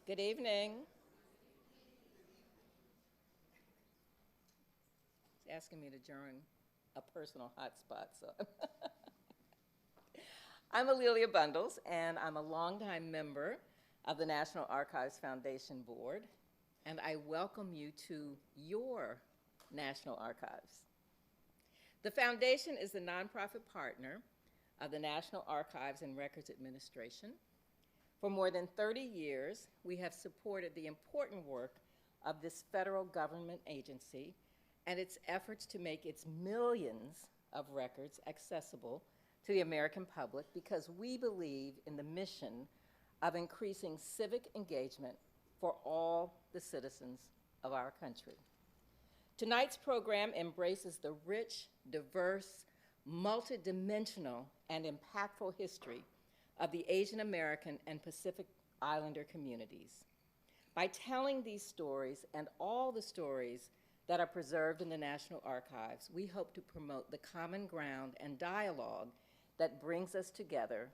Good evening. He's asking me to join a personal hotspot, so. I'm Alelia Bundles, and I'm a longtime member of the National Archives Foundation Board, and I welcome you to your National Archives. The Foundation is the nonprofit partner of the National Archives and Records Administration. For more than 30 years, we have supported the important work of this federal government agency and its efforts to make its millions of records accessible to the American public because we believe in the mission of increasing civic engagement for all the citizens of our country. Tonight's program embraces the rich, diverse, multidimensional, and impactful history of the Asian American and Pacific Islander communities. By telling these stories and all the stories that are preserved in the National Archives, we hope to promote the common ground and dialogue that brings us together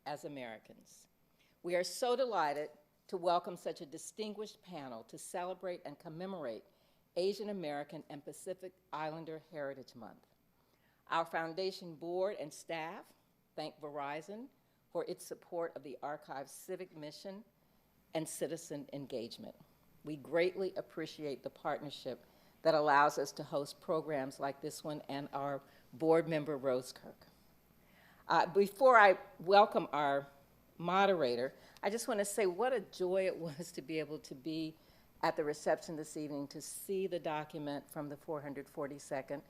as Americans. We are so delighted to welcome such a distinguished panel to celebrate and commemorate Asian American and Pacific Islander Heritage Month. Our foundation board and staff thank Verizon for its support of the Archive's civic mission and citizen engagement. We greatly appreciate the partnership that allows us to host programs like this one and our board member, Rose Kirk. Before I welcome our moderator, I just want to say what a joy it was to be able to be at the reception this evening to see the document from the 442nd.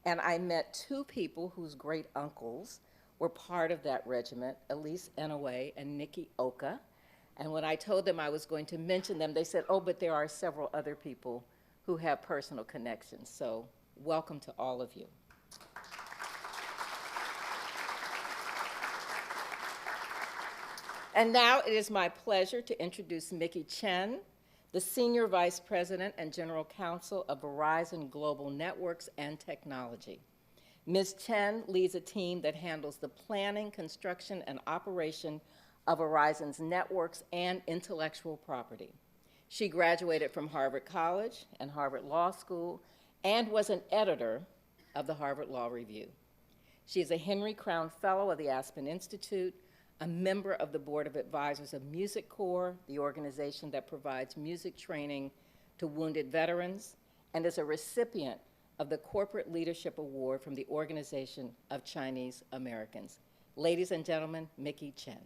And I met two people whose great uncles were part of that regiment, Elise Enaway and Nikki Oka. And when I told them I was going to mention them, they said, oh, but there are several other people who have personal connections. So welcome to all of you. And now it is my pleasure to introduce Mickey Chen, the Senior Vice President and General Counsel of Verizon Global Networks and Technology. Ms. Chen leads a team that handles the planning, construction, and operation of Verizon's networks and intellectual property. She graduated from Harvard College and Harvard Law School and was an editor of the Harvard Law Review. She is a Henry Crown Fellow of the Aspen Institute, a member of the Board of Advisors of Music Corps, the organization that provides music training to wounded veterans, and is a recipient of the Corporate Leadership Award from the Organization of Chinese Americans. Ladies and gentlemen, Mickey Chen.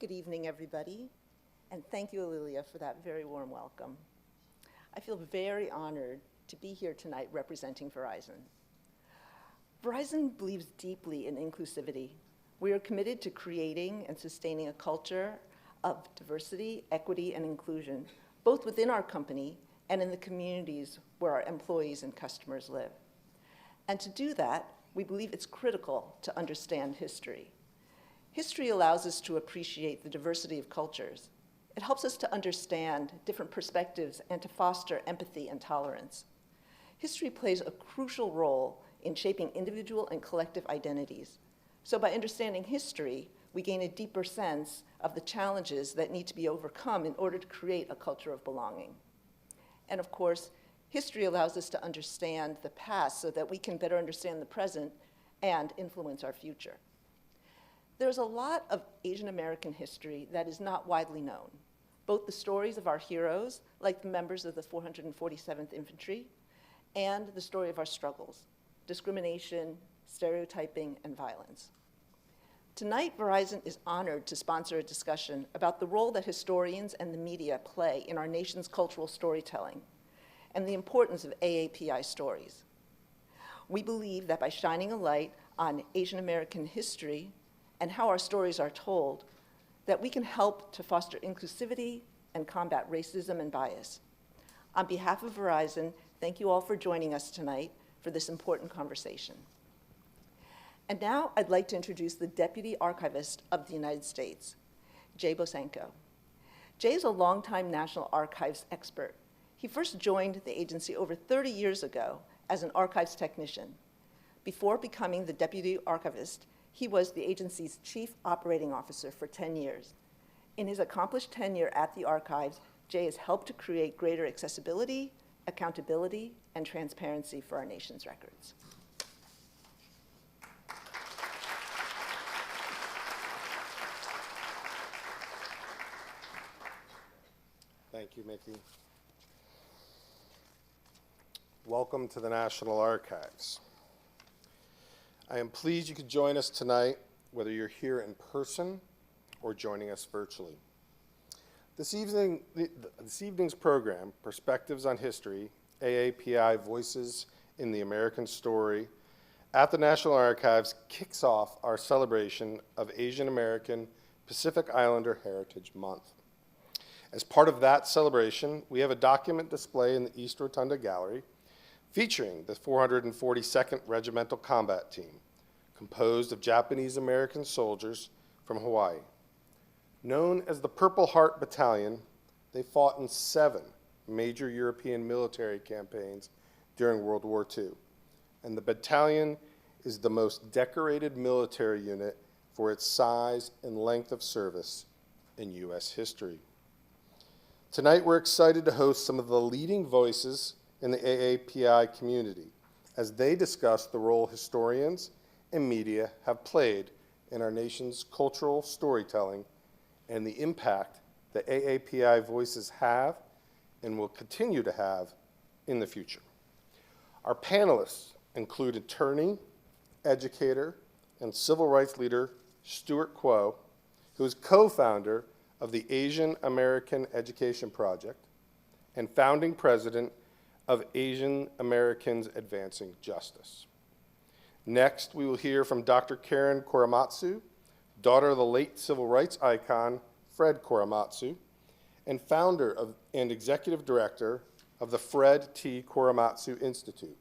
Good evening, everybody, and thank you, Alelia, for that very warm welcome. I feel very honored to be here tonight representing Verizon. Verizon believes deeply in inclusivity. We are committed to creating and sustaining a culture of diversity, equity, and inclusion, both within our company and in the communities where our employees and customers live. And to do that, we believe it's critical to understand history. History allows us to appreciate the diversity of cultures. It helps us to understand different perspectives and to foster empathy and tolerance. History plays a crucial role in shaping individual and collective identities. So by understanding history, we gain a deeper sense of the challenges that need to be overcome in order to create a culture of belonging. And of course, history allows us to understand the past so that we can better understand the present and influence our future. There's a lot of Asian American history that is not widely known, both the stories of our heroes, like the members of the 447th Infantry, and the story of our struggles, discrimination, stereotyping, and violence. Tonight, Verizon is honored to sponsor a discussion about the role that historians and the media play in our nation's cultural storytelling and the importance of AAPI stories. We believe that by shining a light on Asian American history and how our stories are told, that we can help to foster inclusivity and combat racism and bias. On behalf of Verizon, thank you all for joining us tonight for this important conversation. And now I'd like to introduce the Deputy Archivist of the United States, Jay Bosanko. Jay is a longtime National Archives expert. He first joined the agency over 30 years ago as an archives technician. Before becoming the deputy archivist, he was the agency's chief operating officer for 10 years. In his accomplished tenure at the archives, Jay has helped to create greater accessibility, accountability, and transparency for our nation's records. Thank you, Mickey. Welcome to the National Archives. I am pleased you could join us tonight, whether you're here in person or joining us virtually. This evening's program, Perspectives on History, AAPI Voices in the American Story, at the National Archives kicks off our celebration of Asian American Pacific Islander Heritage Month. As part of that celebration, we have a document display in the East Rotunda Gallery featuring the 442nd Regimental Combat Team, composed of Japanese American soldiers from Hawaii. Known as the Purple Heart Battalion, they fought in 7 major European military campaigns during World War II, and the battalion is the most decorated military unit for its size and length of service in U.S. history. Tonight, we're excited to host some of the leading voices in the AAPI community as they discuss the role historians and media have played in our nation's cultural storytelling and the impact that AAPI voices have and will continue to have in the future. Our panelists include attorney, educator, and civil rights leader Stewart Kwoh, who is co-founder of the Asian American Education Project and founding president of Asian Americans Advancing Justice. Next, we will hear from Dr. Karen Korematsu, daughter of the late civil rights icon Fred Korematsu, and founder and executive director of the Fred T. Korematsu Institute,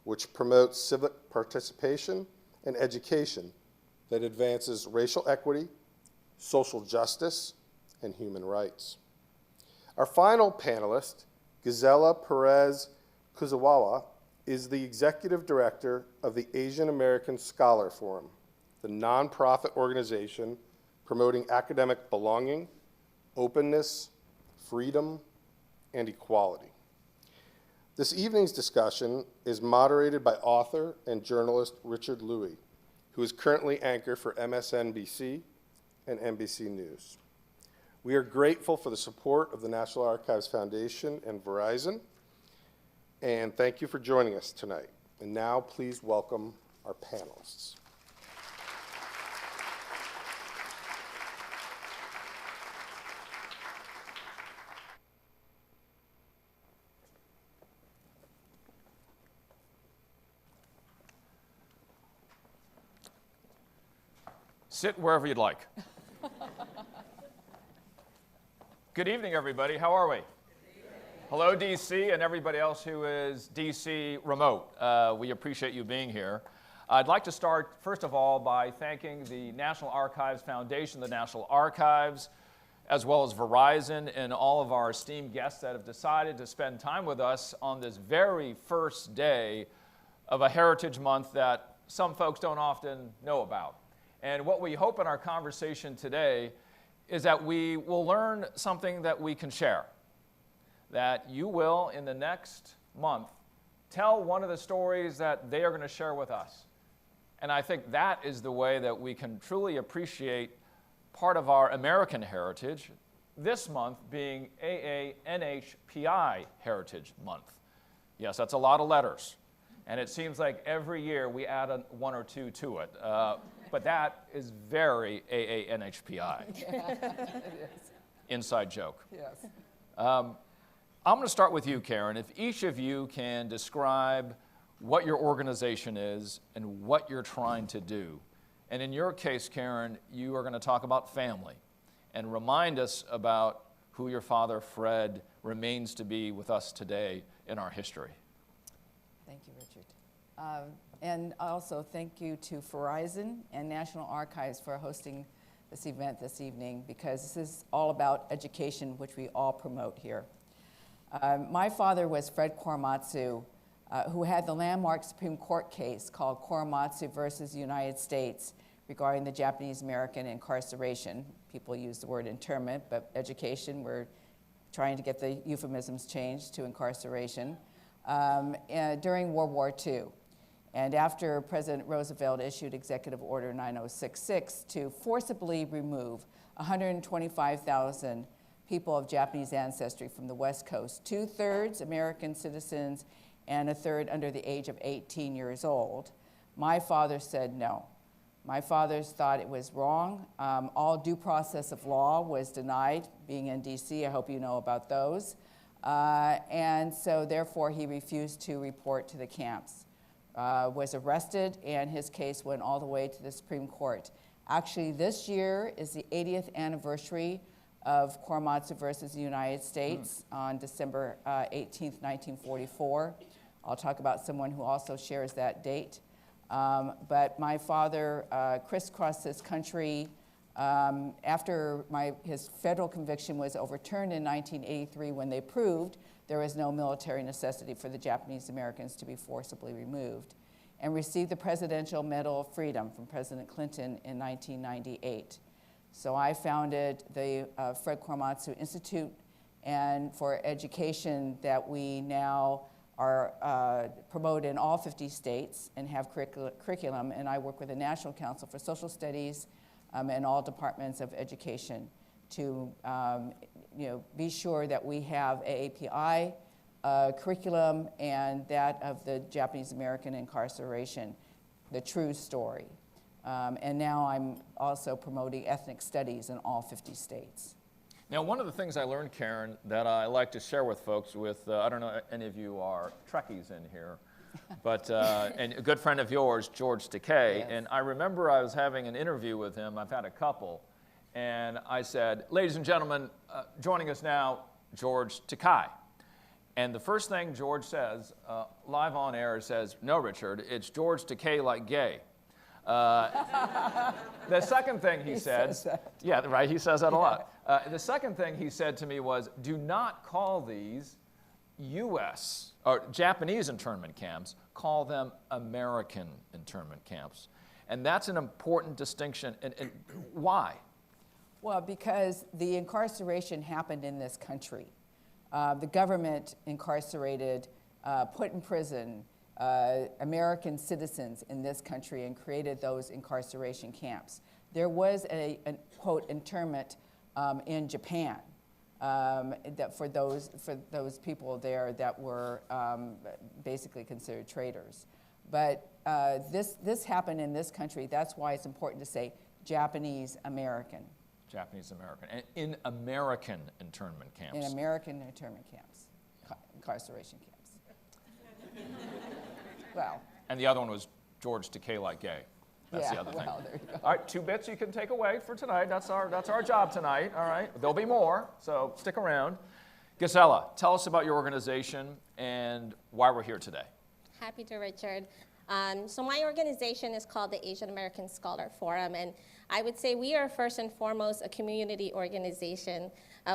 which promotes civic participation and education that advances racial equity, social justice, and human rights. Our final panelist, Gisela Perez Kusakawa, is the executive director of the Asian American Scholar Forum, the nonprofit organization promoting academic belonging, openness, freedom, and equality. This evening's discussion is moderated by author and journalist Richard Lui, who is currently anchor for MSNBC and NBC News. We are grateful for the support of the National Archives Foundation and Verizon, and thank you for joining us tonight. And now, please welcome our panelists. Sit wherever you'd like. Good evening, everybody. How are we? Hello, DC, and everybody else who is DC remote. We appreciate you being here. I'd like to start, first of all, by thanking the National Archives Foundation, the National Archives, as well as Verizon, and all of our esteemed guests that have decided to spend time with us on this very first day of a Heritage Month that some folks don't often know about. And what we hope in our conversation today is that we will learn something that we can share. That you will, in the next month, tell one of the stories that they are going to share with us. And I think that is the way that we can truly appreciate part of our American heritage, this month being AANHPI Heritage Month. Yes, that's a lot of letters. And it seems like every year we add one or two to it. But that is very AANHPI. Inside joke. Yes. I'm going to start with you, Karen. If each of you can describe what your organization is and what you're trying to do. And in your case, Karen, you are going to talk about family and remind us about who your father, Fred, remains to be with us today in our history. Thank you, Richard. And also thank you to Verizon and National Archives for hosting this event this evening, because this is all about education, which we all promote here. My father was Fred Korematsu, who had the landmark Supreme Court case called Korematsu versus United States regarding the Japanese American incarceration. People use the word internment, but education, we're trying to get the euphemisms changed to incarceration, during World War II. And after President Roosevelt issued Executive Order 9066 to forcibly remove 125,000 people of Japanese ancestry from the West Coast, 2/3 American citizens and 1/3 under the age of 18 years old, my father said no. My father thought it was wrong. All due process of law was denied. Being in DC, I hope you know about those. And so therefore he refused to report to the camps. Was arrested, and his case went all the way to the Supreme Court. Actually, this year is the 80th anniversary of Korematsu versus the United States on December 18th, 1944. I'll talk about someone who also shares that date. But my father crisscrossed this country after his federal conviction was overturned in 1983 when they proved there was no military necessity for the Japanese Americans to be forcibly removed, and received the Presidential Medal of Freedom from President Clinton in 1998. So I founded the Fred Korematsu Institute and for education that we now are promote in all 50 states and have curriculum, and I work with the National Council for Social Studies and all departments of education to be sure that we have AAPI curriculum and that of the Japanese American incarceration, the true story. And now I'm also promoting ethnic studies in all 50 states. Now, one of the things I learned, Karen, that I like to share with folks I don't know if any of you are Trekkies in here, but and a good friend of yours, George Takei, yes. And I remember I was having an interview with him, I've had a couple, and I said, ladies and gentlemen, joining us now, George Takei. And the first thing George says, live on air, says, no, Richard, it's George Takei like gay. The second thing he said, yeah, right, he says that a lot. The second thing he said to me was, do not call these U.S. or Japanese internment camps, call them American internment camps. And that's an important distinction. And why? Well, because the incarceration happened in this country. The government incarcerated, put in prison, American citizens in this country and created those incarceration camps. There was a quote, internment in Japan for those people there that were basically considered traitors. But this happened in this country. That's why it's important to say Japanese American. Japanese American. And in American internment camps. In American internment camps, incarceration camps. Well. And the other one was George Takei like gay. That's the other thing. There you go. All right, 2 bits you can take away for tonight. That's our job tonight, all right? There'll be more, so stick around. Gisela, tell us about your organization and why we're here today. Happy to, Richard. So my organization is called the Asian American Scholar Forum, and I would say we are first and foremost a community organization.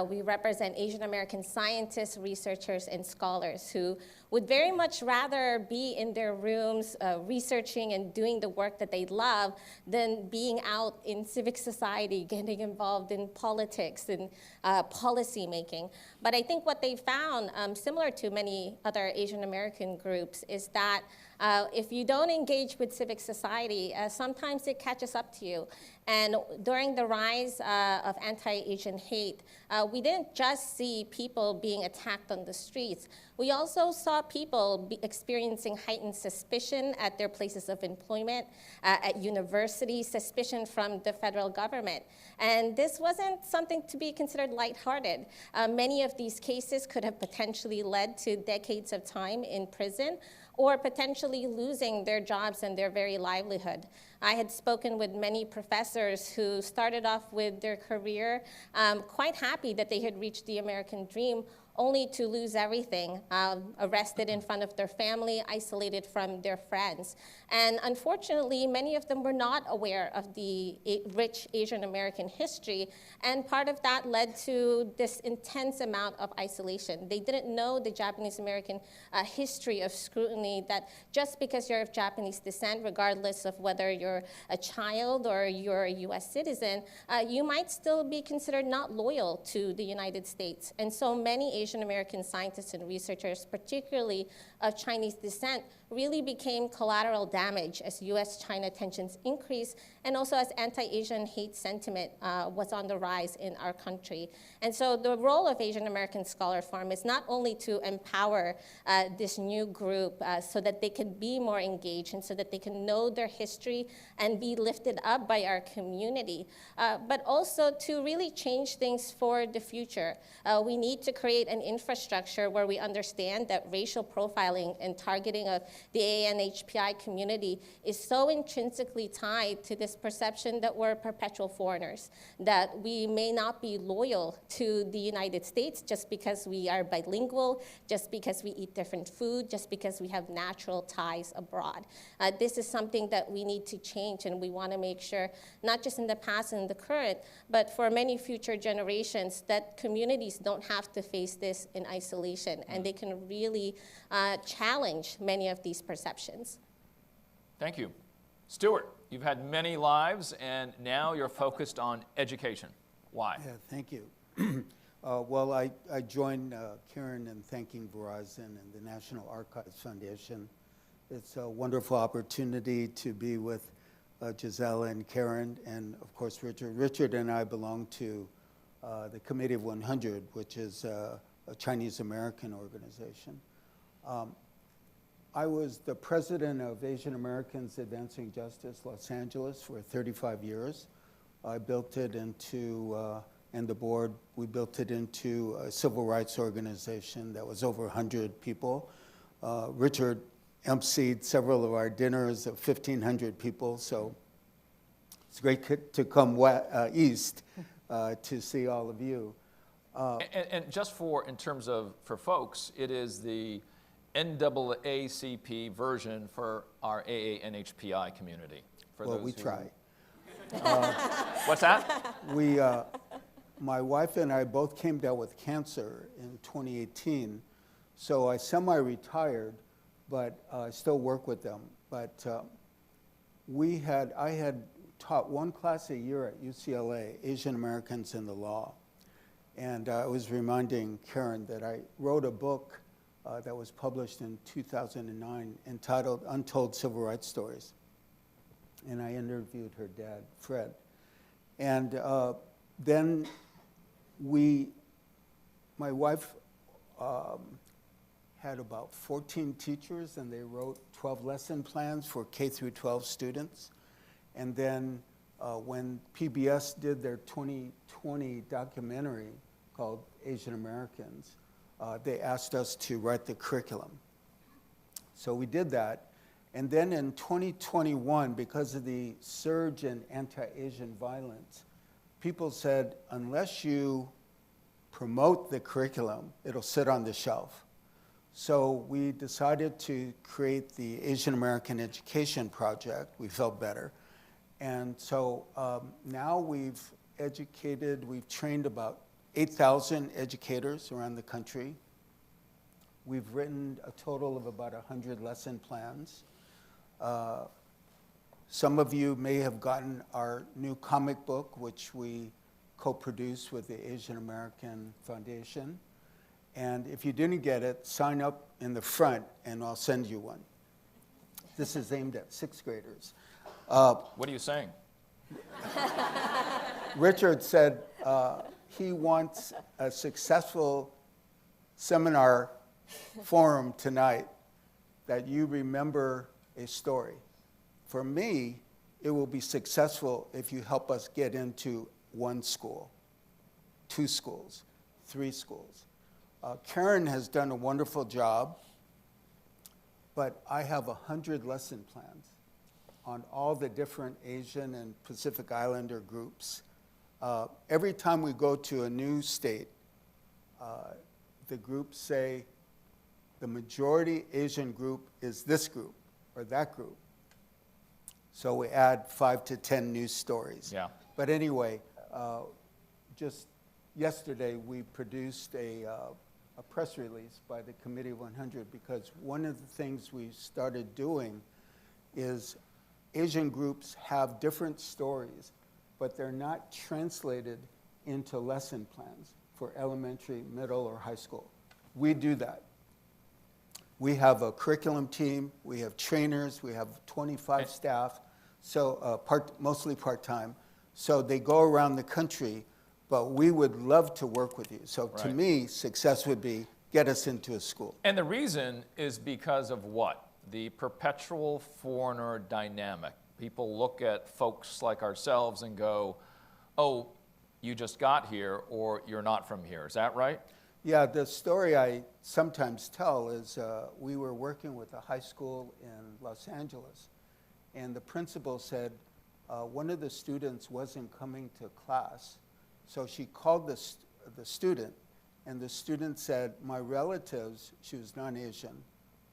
We represent Asian American scientists, researchers, and scholars who would very much rather be in their rooms researching and doing the work that they love than being out in civic society, getting involved in politics and policy making. But I think what they found, similar to many other Asian American groups, is that if you don't engage with civic society, sometimes it catches up to you. And during the rise of anti-Asian hate, we didn't just see people being attacked on the streets. We also saw people experiencing heightened suspicion at their places of employment, at universities, suspicion from the federal government. And this wasn't something to be considered lighthearted. Many of these cases could have potentially led to decades of time in prison, or potentially losing their jobs and their very livelihood. I had spoken with many professors who started off with their career quite happy that they had reached the American dream, only to lose everything, arrested in front of their family, isolated from their friends. And unfortunately, many of them were not aware of the rich Asian American history, and part of that led to this intense amount of isolation. They didn't know the Japanese American history of scrutiny, that just because you're of Japanese descent, regardless of whether you're a child or you're a US citizen, you might still be considered not loyal to the United States. And so many Asian American scientists and researchers, particularly of Chinese descent, really became collateral damage as US-China tensions increased, and also as anti-Asian hate sentiment was on the rise in our country. And so the role of Asian American Scholar Forum is not only to empower this new group so that they can be more engaged and so that they can know their history and be lifted up by our community, but also to really change things for the future. We need to create an infrastructure where we understand that racial profiling and targeting of the AANHPI community is so intrinsically tied to this perception that we're perpetual foreigners, that we may not be loyal to the United States just because we are bilingual, just because we eat different food, just because we have natural ties abroad. This is something that we need to change, and we want to make sure, not just in the past and the current, but for many future generations, that communities don't have to face this in isolation, and they can really challenge many of these perceptions. Thank you. Stewart, you've had many lives, and now you're focused on education. Why? Yeah, thank you. Well, I join Karen in thanking Verizon and the National Archives Foundation. It's a wonderful opportunity to be with Gisela and Karen, and of course Richard. Richard and I belong to the Committee of 100, which is a Chinese American organization. I was the president of Asian Americans Advancing Justice Los Angeles for 35 years. I built it into, and the board, we built it into a civil rights organization that was over 100 people. Richard emceed several of our dinners of 1,500 people, so it's great to come east to see all of you. And just in terms of, for folks, it is the NAACP version for our AANHPI community. Well, we try. What's that? My wife and I both came down with cancer in 2018, so I semi-retired, but I still work with them. But I had taught one class a year at UCLA, Asian Americans in the Law. And I was reminding Karen that I wrote a book that was published in 2009 entitled Untold Civil Rights Stories. And I interviewed her dad, Fred. And then my wife had about 14 teachers, and they wrote 12 lesson plans for K through 12 students. And then when PBS did their 2020 documentary called Asian Americans, they asked us to write the curriculum. So we did that. And then in 2021, because of the surge in anti-Asian violence, people said, unless you promote the curriculum, it'll sit on the shelf. So we decided to create the Asian American Education Project. We felt better. And so now we've trained about 8,000 educators around the country. We've written a total of about 100 lesson plans. Some of you may have gotten our new comic book, which we co-produced with the Asian American Foundation. And if you didn't get it, sign up in the front and I'll send you one. This is aimed at 6th graders. What are you saying? Richard said he wants a successful seminar forum tonight that you remember a story. For me, it will be successful if you help us get into 1 school, 2 schools, 3 schools. Karen has done a wonderful job, but I have 100 lesson plans on all the different Asian and Pacific Islander groups. Every time we go to a new state, the groups say the majority Asian group is this group or that group. So we add 5 to 10 news stories. Yeah. But anyway, just yesterday we produced a press release by the Committee of 100 because one of the things we started doing is Asian groups have different stories, but they're not translated into lesson plans for elementary, middle, or high school. We do that. We have a curriculum team, we have trainers, we have 25 staff, so mostly part-time. So they go around the country, but we would love to work with you. So to me, success would be get us into a school. And the reason is because of what? The perpetual foreigner dynamic. People look at folks like ourselves and go, oh, you just got here, or you're not from here. Is that right? Yeah, the story I sometimes tell is we were working with a high school in Los Angeles, and the principal said one of the students wasn't coming to class, so she called the student, and the student said, my relatives, she was non-Asian,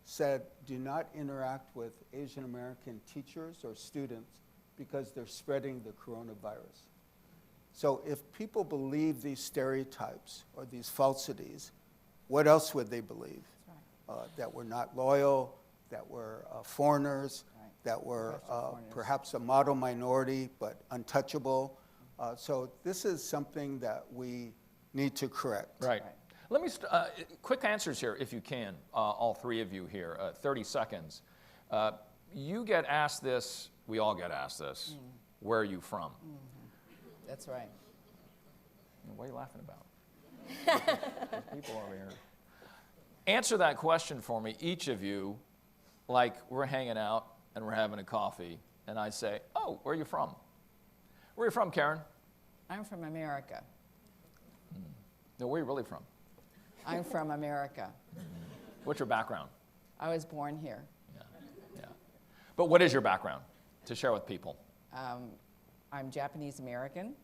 said, do not interact with Asian American teachers or students because they're spreading the coronavirus. So if people believe these stereotypes or these falsities, what else would they believe? That we're not loyal, that we're foreigners, that we're perhaps a model minority but untouchable. So this is something that we need to correct. Right. Let me, quick answers here if you can, all three of you here, 30 seconds. You get asked this, we all get asked this, where are you from? That's right. What are you laughing about? There's people over here. Answer that question for me, each of you, like we're hanging out and we're having a coffee, and I say, oh, where are you from? Where are you from, Karen? I'm from America. No, where are you really from? I'm from America. What's your background? I was born here. Yeah. But what is your background to share with people? I'm Japanese American.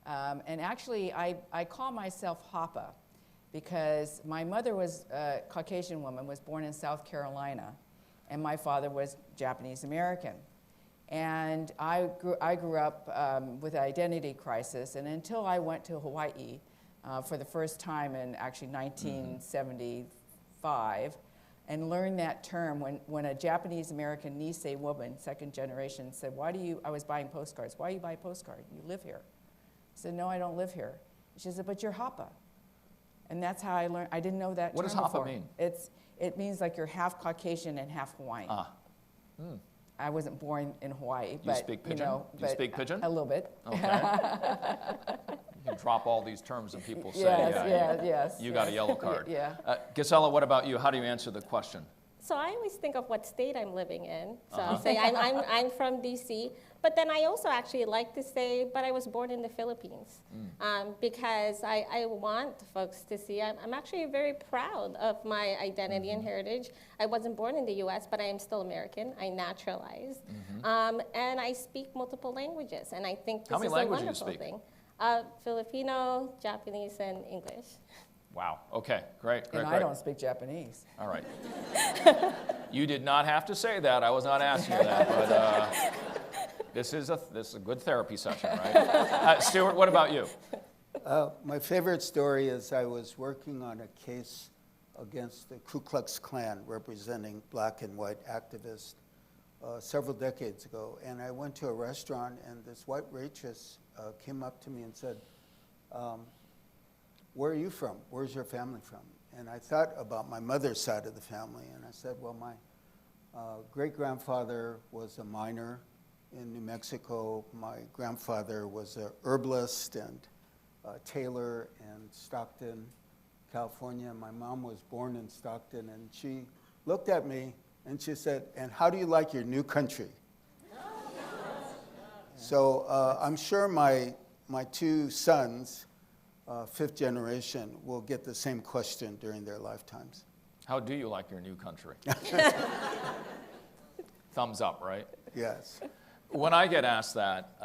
And actually, I call myself Hapa because my mother was a Caucasian woman, was born in South Carolina, and my father was Japanese American. And I grew up with an identity crisis, and until I went to Hawaii for the first time in actually 1975, and learned that term when a Japanese American Nisei woman, second generation, said, I was buying postcards. Why do you buy a postcard? You live here. I said, no, I don't live here. She said, but you're Hapa. And that's how I learned. I didn't know that What term does Hapa before. mean? It means like you're half Caucasian and half Hawaiian. I wasn't born in Hawaii, Do but you speak pidgin? you know, Do you speak pidgin? A little bit. Okay. You can drop all these terms and people say, Yes. you got a yellow card. Yeah. Gisela, what about you? How do you answer the question? So I always think of what state I'm living in. So I'll say I'm from DC, but then I also actually like to say, but I was born in the Philippines, because I want folks to see I'm actually very proud of my identity and heritage. I wasn't born in the U.S., but I am still American. I naturalized, and I speak multiple languages, and I think this is a wonderful thing. Filipino, Japanese, and English. Wow. Okay. Great. And I don't speak Japanese. All right. You did not have to say that. I was not asking you that. But this is a good therapy session, right? Stewart, what about you? My favorite story is I was working on a case against the Ku Klux Klan representing black and white activists several decades ago. And I went to a restaurant, and this white waitress came up to me and said, where are you from? Where's your family from? And I thought about my mother's side of the family, and I said, well, my great-grandfather was a miner in New Mexico. My grandfather was a herbalist and tailor in Stockton, California. My mom was born in Stockton, and she looked at me, and she said, and how do you like your new country? So I'm sure my two sons, fifth generation, will get the same question during their lifetimes. How do you like your new country? Thumbs up, right? Yes. When I get asked that,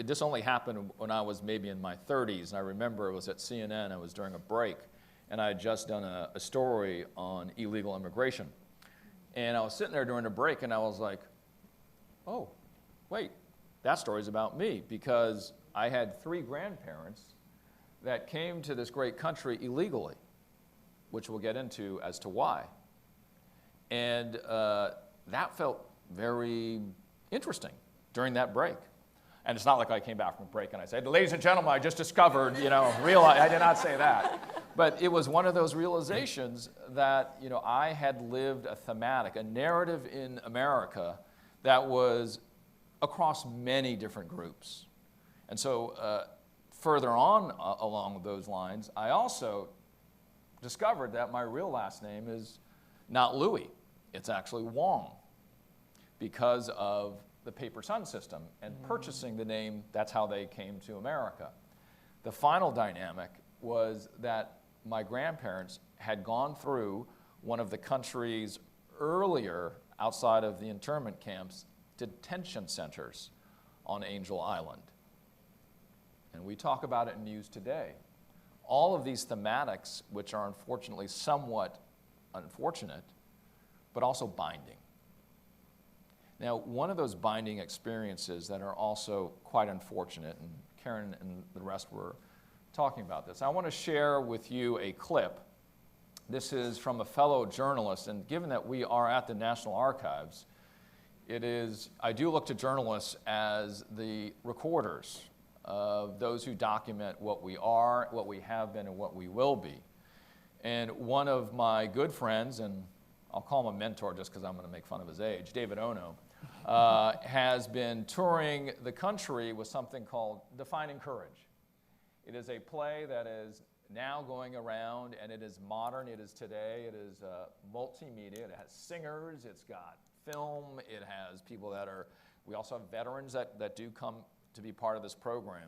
this only happened when I was maybe in my 30s, and I remember it was at CNN, it was during a break, and I had just done a story on illegal immigration. And I was sitting there during the break, and I was like, oh, wait, that story's about me, because I had 3 grandparents that came to this great country illegally, which we'll get into as to why. And that felt very interesting during that break. And it's not like I came back from break and I said, ladies and gentlemen, I just discovered, I did not say that. But it was one of those realizations that, I had lived a thematic, a narrative in America that was across many different groups. And so further on along those lines, I also discovered that my real last name is not Lui, it's actually Wong, because of the paper sun system and purchasing the name. That's how they came to America. The final dynamic was that my grandparents had gone through one of the country's earlier, outside of the internment camps, detention centers on Angel Island. And we talk about it in news today. All of these thematics, which are unfortunately somewhat unfortunate, but also binding. Now, one of those binding experiences that are also quite unfortunate, and Karen and the rest were talking about this, I want to share with you a clip. This is from a fellow journalist, and given that we are at the National Archives, I do look to journalists as the recorders of those who document what we are, what we have been, and what we will be. And one of my good friends, and I'll call him a mentor just because I'm going to make fun of his age, David Ono, has been touring the country with something called Defining Courage. It is a play that is now going around, and it is modern, it is today, it is multimedia, it has singers, it's got film, it has people that are, we also have veterans that do come to be part of this program.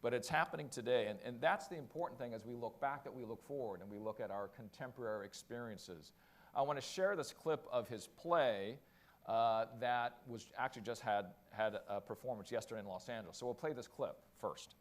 But it's happening today, and that's the important thing as we look back, that we look forward, and we look at our contemporary experiences. I want to share this clip of his play that was actually just had a performance yesterday in Los Angeles. So we'll play this clip first.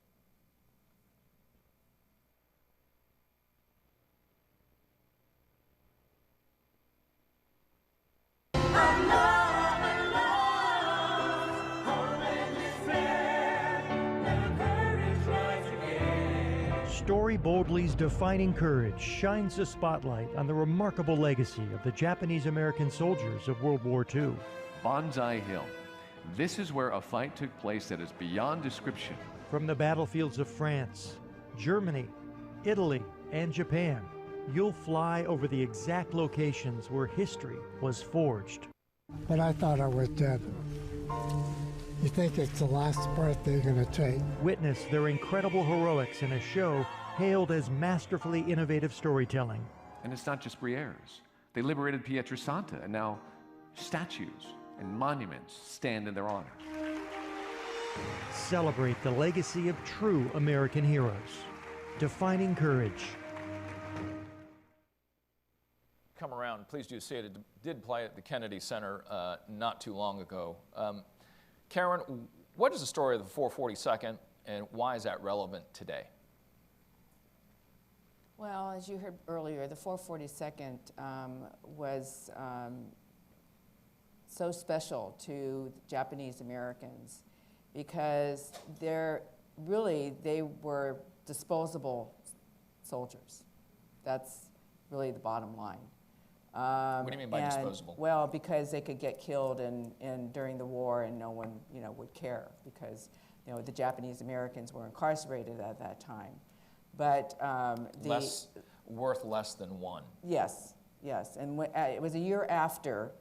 Story Boldly's Defining Courage shines a spotlight on the remarkable legacy of the Japanese-American soldiers of World War II. Banzai Hill. This is where a fight took place that is beyond description. From the battlefields of France, Germany, Italy, and Japan, you'll fly over the exact locations where history was forged. But I thought I was dead. You think it's the last breath they're going to take. Witness their incredible heroics in a show hailed as masterfully innovative storytelling. And it's not just Brières. They liberated Pietrasanta, and now statues and monuments stand in their honor. Celebrate the legacy of true American heroes. Defining Courage. Come around, please do see it. It did play at the Kennedy Center not too long ago. Karen, what is the story of the 442nd, and why is that relevant today? Well, as you heard earlier, the 442nd was so special to Japanese Americans because they were disposable soldiers. That's really the bottom line. What do you mean by disposable? Well, because they could get killed during the war, and no one would care worth the Japanese Americans were incarcerated at that time. But worth less than one. Yes, and it was a year after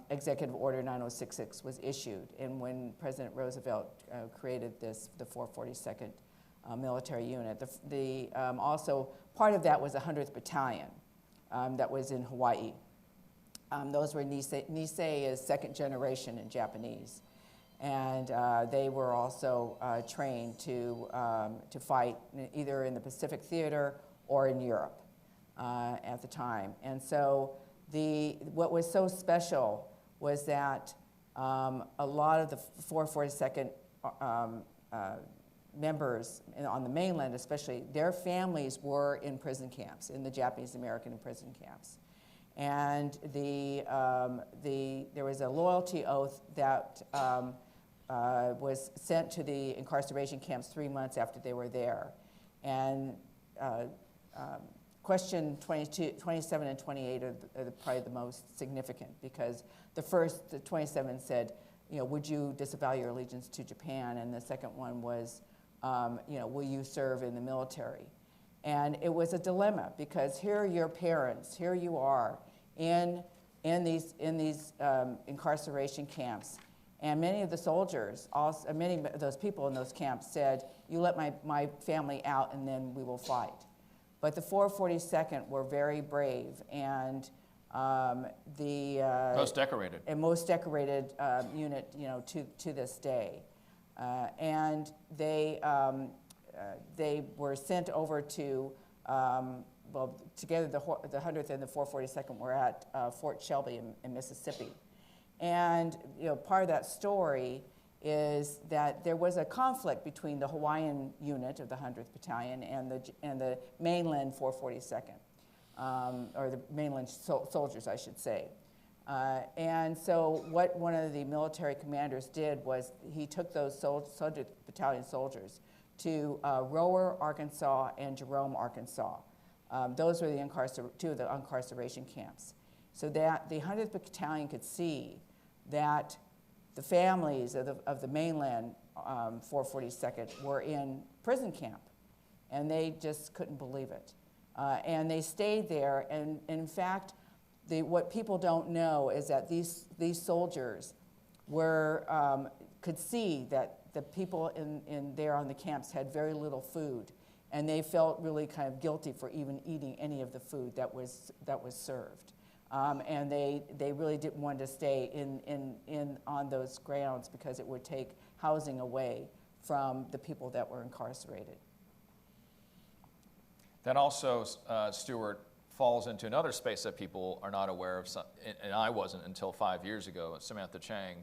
Executive Order 9066 was issued, and when President Roosevelt created the 442nd military unit. Also, part of that was the 100th Battalion. That was in Hawaii. Those were Nisei is second generation in Japanese. And they were also trained to fight either in the Pacific Theater or in Europe at the time. And so what was so special was that a lot of the 442nd members on the mainland especially, their families were in prison camps, in the Japanese American prison camps. And there was a loyalty oath that was sent to the incarceration camps 3 months after they were there. And question 27 and 28 are probably the most significant, because the 27 said, would you disavow your allegiance to Japan? And the second one was, will you serve in the military? And it was a dilemma, because here are your parents, here you are in these incarceration camps. And many of the soldiers, many of those people in those camps said, you let my family out and then we will fight. But the 442nd were very brave, and most decorated. And most decorated unit, to this day. And they were sent over to, together the 100th and the 442nd were at Fort Shelby in Mississippi. And part of that story is that there was a conflict between the Hawaiian unit of the 100th Battalion and the mainland 442nd, or the mainland soldiers, I should say. And so what one of the military commanders did was he took those 100th Battalion soldiers to Rower, Arkansas, and Jerome, Arkansas. Those were two of the incarceration camps. So that the 100th Battalion could see that the families of the mainland 442nd were in prison camp, and they just couldn't believe it. And they stayed there, and in fact, what people don't know is that these soldiers could see that the people in there on the camps had very little food, and they felt really kind of guilty for even eating any of the food that was served. And they really didn't want to stay on those grounds, because it would take housing away from the people that were incarcerated. That also, Stewart, falls into another space that people are not aware of, and I wasn't until 5 years ago. Samantha Chang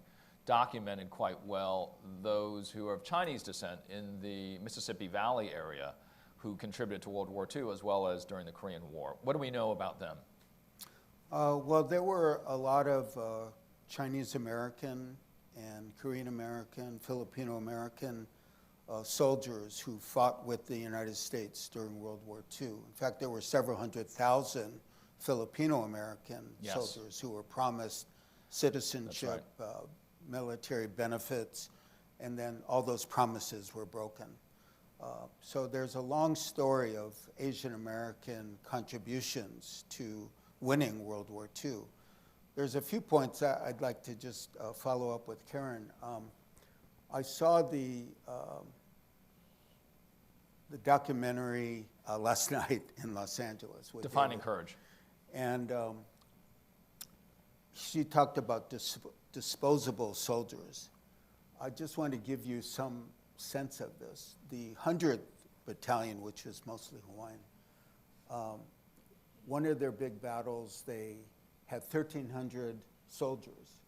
documented quite well those who are of Chinese descent in the Mississippi Valley area who contributed to World War II as well as during the Korean War. What do we know about them? Well, there were a lot of Chinese American and Korean American, Filipino American soldiers who fought with the United States during World War II. In fact, there were several 100,000 Filipino American soldiers who were promised citizenship, military benefits, and then all those promises were broken. So there's a long story of Asian American contributions to winning World War II. There's a few points that I'd like to just follow up with Karen. I saw the documentary last night in Los Angeles. With Defining Courage. And she talked about disposable soldiers. I just want to give you some sense of this. The 100th Battalion, which was mostly Hawaiian, one of their big battles, they had 1,300 soldiers.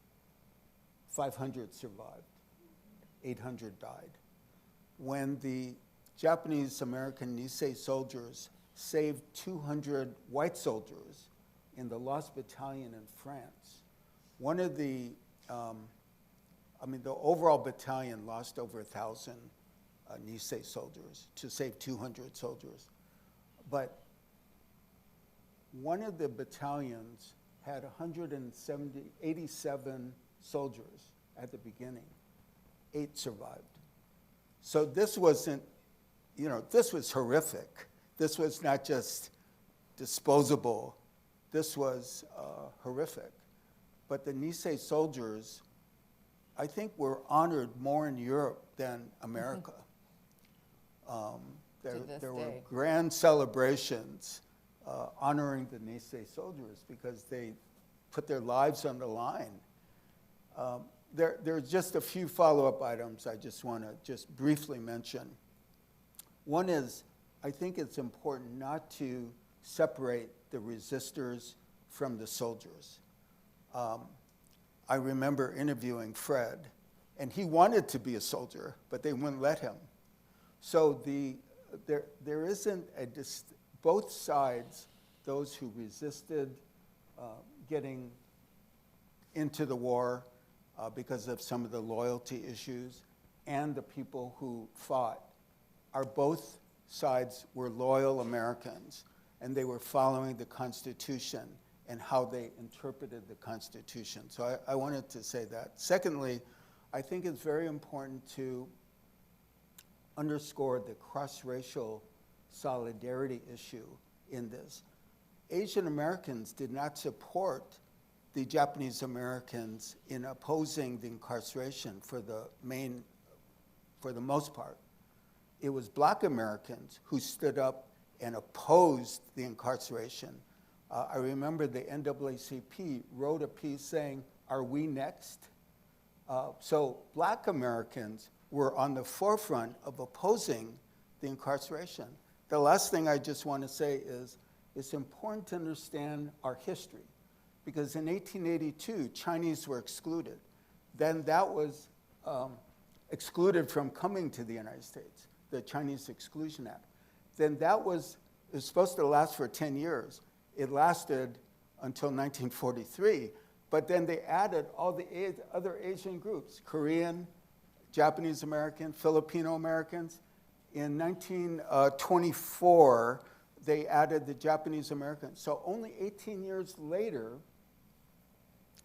500 survived. 800 died. When the Japanese American Nisei soldiers saved 200 white soldiers in the Lost Battalion in France, one of the overall battalion lost over 1,000 Nisei soldiers to save 200 soldiers. But one of the battalions had 87 soldiers at the beginning. 8 survived. So this wasn't, this was horrific. This was not just disposable. This was horrific. But the Nisei soldiers, I think, were honored more in Europe than America. There were grand celebrations honoring the Nisei soldiers because they put their lives on the line. There are just a few follow-up items I just want to just briefly mention. One is, I think it's important not to separate the resistors from the soldiers. I remember interviewing Fred, and he wanted to be a soldier, but they wouldn't let him. So there isn't both sides, those who resisted getting into the war because of some of the loyalty issues, and the people who fought, both sides were loyal Americans, and they were following the Constitution and how they interpreted the Constitution. So I wanted to say that. Secondly, I think it's very important to underscore the cross-racial solidarity issue in this. Asian Americans did not support the Japanese Americans in opposing the incarceration for the most part. It was Black Americans who stood up and opposed the incarceration. I remember the NAACP wrote a piece saying, "Are we next?" So Black Americans were on the forefront of opposing the incarceration. The last thing I just want to say is it's important to understand our history, because in 1882, Chinese were excluded. Then that was excluded from coming to the United States, the Chinese Exclusion Act. Then it was supposed to last for 10 years. It lasted until 1943, but then they added all the other Asian groups, Korean, Japanese American, Filipino Americans. In 1924, they added the Japanese Americans. So only 18 years later,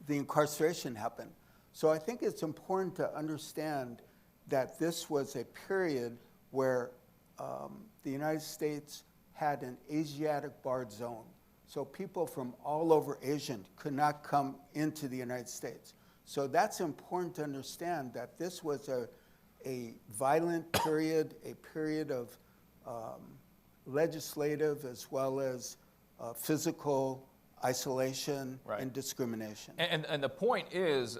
the incarceration happened. So I think it's important to understand that this was a period where the United States had an Asiatic barred zone. So people from all over Asia could not come into the United States. So that's important to understand, that this was a violent period, a period of legislative as well as physical isolation and discrimination. And the point is,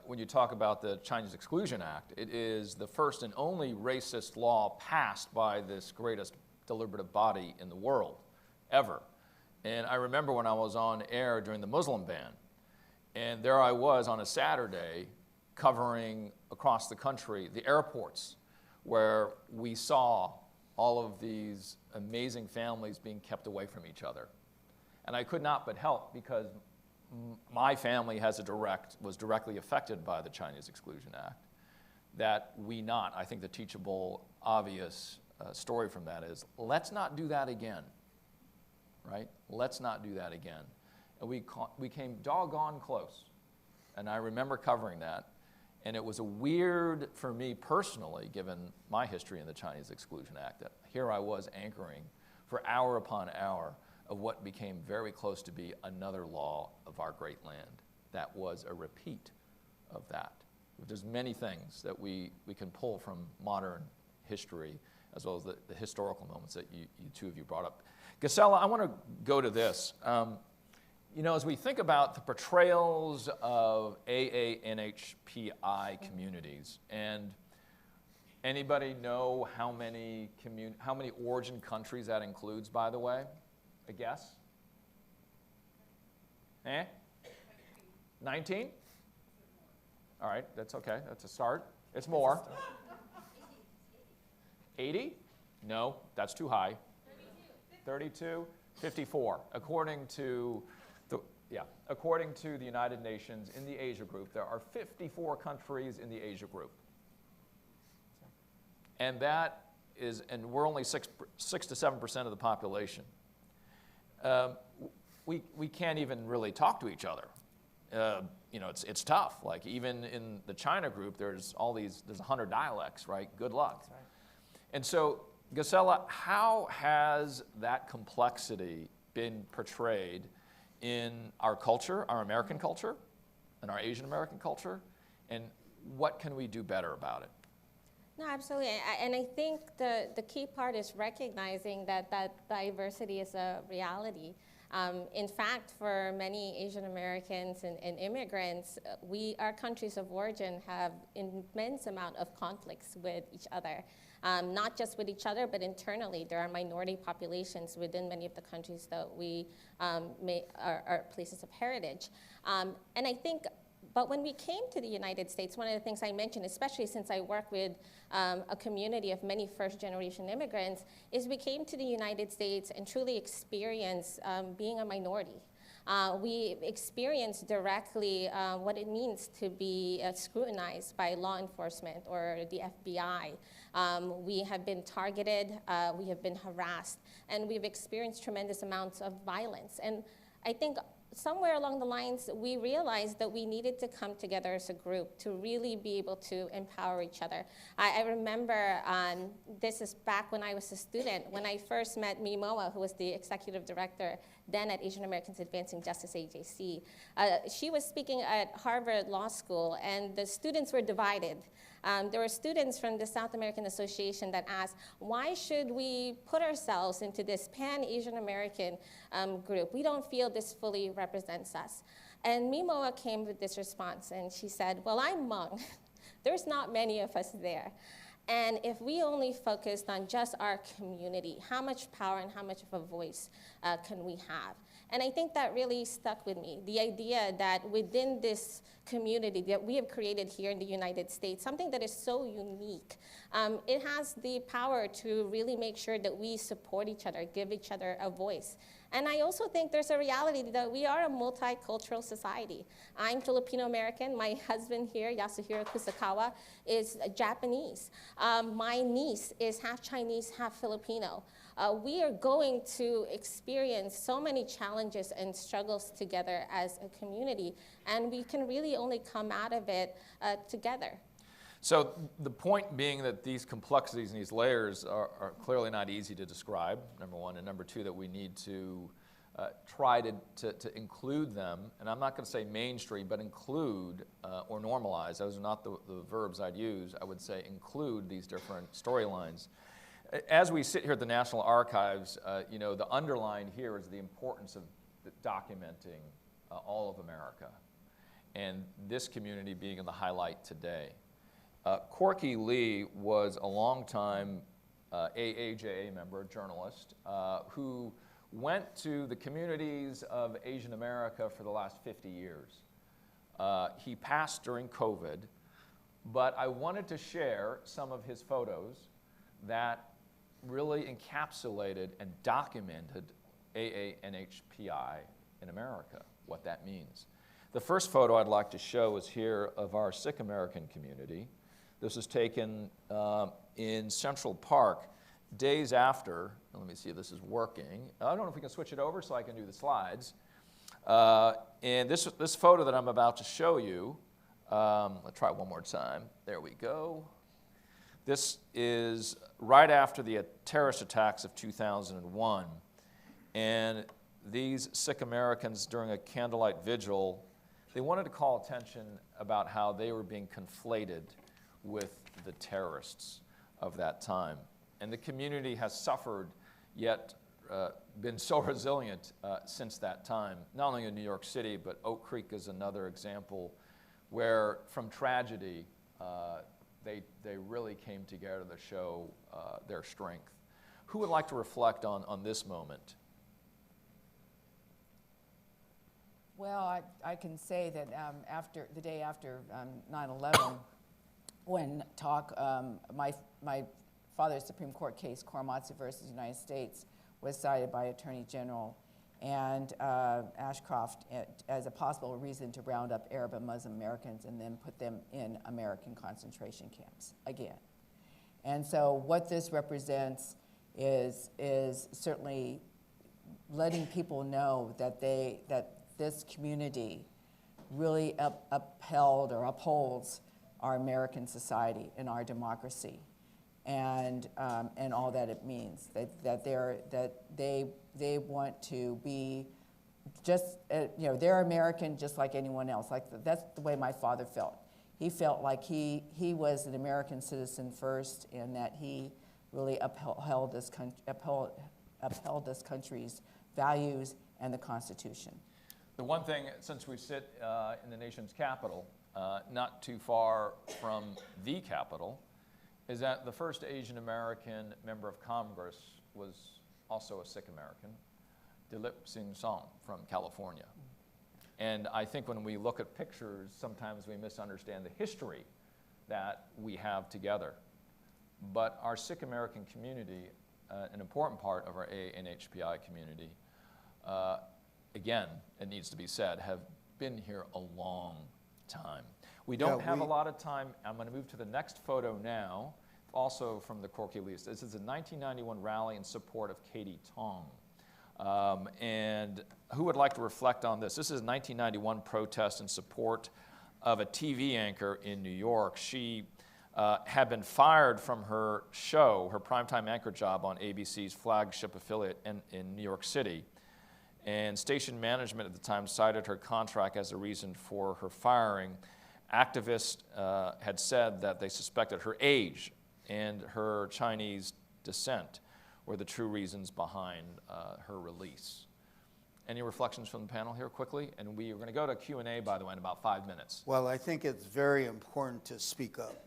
when you talk about the Chinese Exclusion Act, it is the first and only racist law passed by this greatest deliberative body in the world, ever. And I remember when I was on air during the Muslim ban, and there I was on a Saturday covering across the country the airports where we saw all of these amazing families being kept away from each other. And I could not but help, because my family was directly affected by the Chinese Exclusion Act, that I think the teachable, obvious story from that is, let's not do that again, right? Let's not do that again. And we came doggone close. And I remember covering that. And it was weird for me personally, given my history in the Chinese Exclusion Act, that here I was anchoring for hour upon hour of what became very close to be another law of our great land that was a repeat of that. There's many things that we can pull from modern history, as well as the historical moments that you two of you brought up. Gisela, I want to go to this. As we think about the portrayals of AANHPI communities, and anybody know how many origin countries that includes, by the way? A guess? 19? All right, that's okay. That's a start. It's more. 80? No, that's too high. 32? 54. According to the United Nations, in the Asia group, there are 54 countries in the Asia group. And we're only 6 to 7% of the population. We can't even really talk to each other. It's tough. Like, even in the China group, there's 100 dialects, right? Good luck. That's right. And so, Gisela, how has that complexity been portrayed in our culture, our American culture, and our Asian American culture, and what can we do better about it? No, absolutely, and I think the key part is recognizing that diversity is a reality. In fact, for many Asian Americans and immigrants, our countries of origin have immense amount of conflicts with each other. Not just with each other, but internally. There are minority populations within many of the countries that we are places of heritage. And I think But when we came to the United States, one of the things I mentioned, especially since I work with a community of many first-generation immigrants, is we came to the United States and truly experienced being a minority. We experienced directly what it means to be scrutinized by law enforcement or the FBI. We have been targeted, we have been harassed, and we've experienced tremendous amounts of violence. And I think somewhere along the lines, we realized that we needed to come together as a group to really be able to empower each other. I remember, this is back when I was a student, when I first met Mimoa, who was the executive director then at Asian Americans Advancing Justice, AJC. She was speaking at Harvard Law School, and the students were divided. There were students from the South American Association that asked, why should we put ourselves into this pan-Asian American group? We don't feel this fully represents us. And Mimoa came with this response, and she said, well, I'm Hmong. There's not many of us there. And if we only focused on just our community, how much power and how much of a voice can we have? And I think that really stuck with me, the idea that within this community that we have created here in the United States, something that is so unique, it has the power to really make sure that we support each other, give each other a voice. And I also think there's a reality that we are a multicultural society. I'm Filipino American. My husband here, Yasuhiro Kusakawa, is Japanese. My niece is half Chinese, half Filipino. We are going to experience so many challenges and struggles together as a community, and we can really only come out of it together. So the point being that these complexities and these layers are clearly not easy to describe, number one, and number two, that we need to try to include them, and I'm not going to say mainstream, but include or normalize. Those are not the verbs I'd use. I would say include these different storylines. As we sit here at the National Archives, you know, the underline here is the importance of documenting all of America, and this community being in the highlight today. Corky Lee was a longtime AAJA member, journalist, who went to the communities of Asian America for the last 50 years. He passed during COVID, but I wanted to share some of his photos that really encapsulated and documented AANHPI in America, what that means. The first photo I'd like to show is here of our Sikh American community. This was taken in Central Park days after, let me see if this is working. I don't know if we can switch it over so I can do the slides. And this photo that I'm about to show you, let's try it one more time. There we go. This is right after the terrorist attacks of 2001. And these Sikh Americans, during a candlelight vigil, they wanted to call attention about how they were being conflated with the terrorists of that time. And the community has suffered, yet been so resilient since that time, not only in New York City, but Oak Creek is another example where from tragedy, they really came together to show their strength. Who would like to reflect on this moment? Well, I can say that after the day after 9/11, when my father's Supreme Court case, Korematsu versus United States, was cited by Attorney General and Ashcroft as a possible reason to round up Arab and Muslim Americans and then put them in American concentration camps again. And so what this represents is certainly letting people know that this community really upheld or upholds our American society and our democracy, and all that it means. That they want to be just they're American just like anyone else. That's the way my father felt. He felt like he was an American citizen first, and that he really upheld this country's values and the Constitution. The one thing, since we sit in the nation's capital, not too far from the Capitol, is that the first Asian American member of Congress was also a Sikh American, Dilip Singh Song from California. And I think when we look at pictures, sometimes we misunderstand the history that we have together. But our Sikh American community, an important part of our AA and HPI community, again, it needs to be said, have been here a long time. We don't have a lot of time. I'm going to move to the next photo now, also from the Corky Lease. This is a 1991 rally in support of Katie Tong. And who would like to reflect on this? This is a 1991 protest in support of a TV anchor in New York. She had been fired from her show, her primetime anchor job on ABC's flagship affiliate in New York City. And station management at the time cited her contract as a reason for her firing. Activists had said that they suspected her age and her Chinese descent were the true reasons behind her release. Any reflections from the panel here quickly? And we are going to go to Q&A, by the way, in about 5 minutes. Well, I think it's very important to speak up.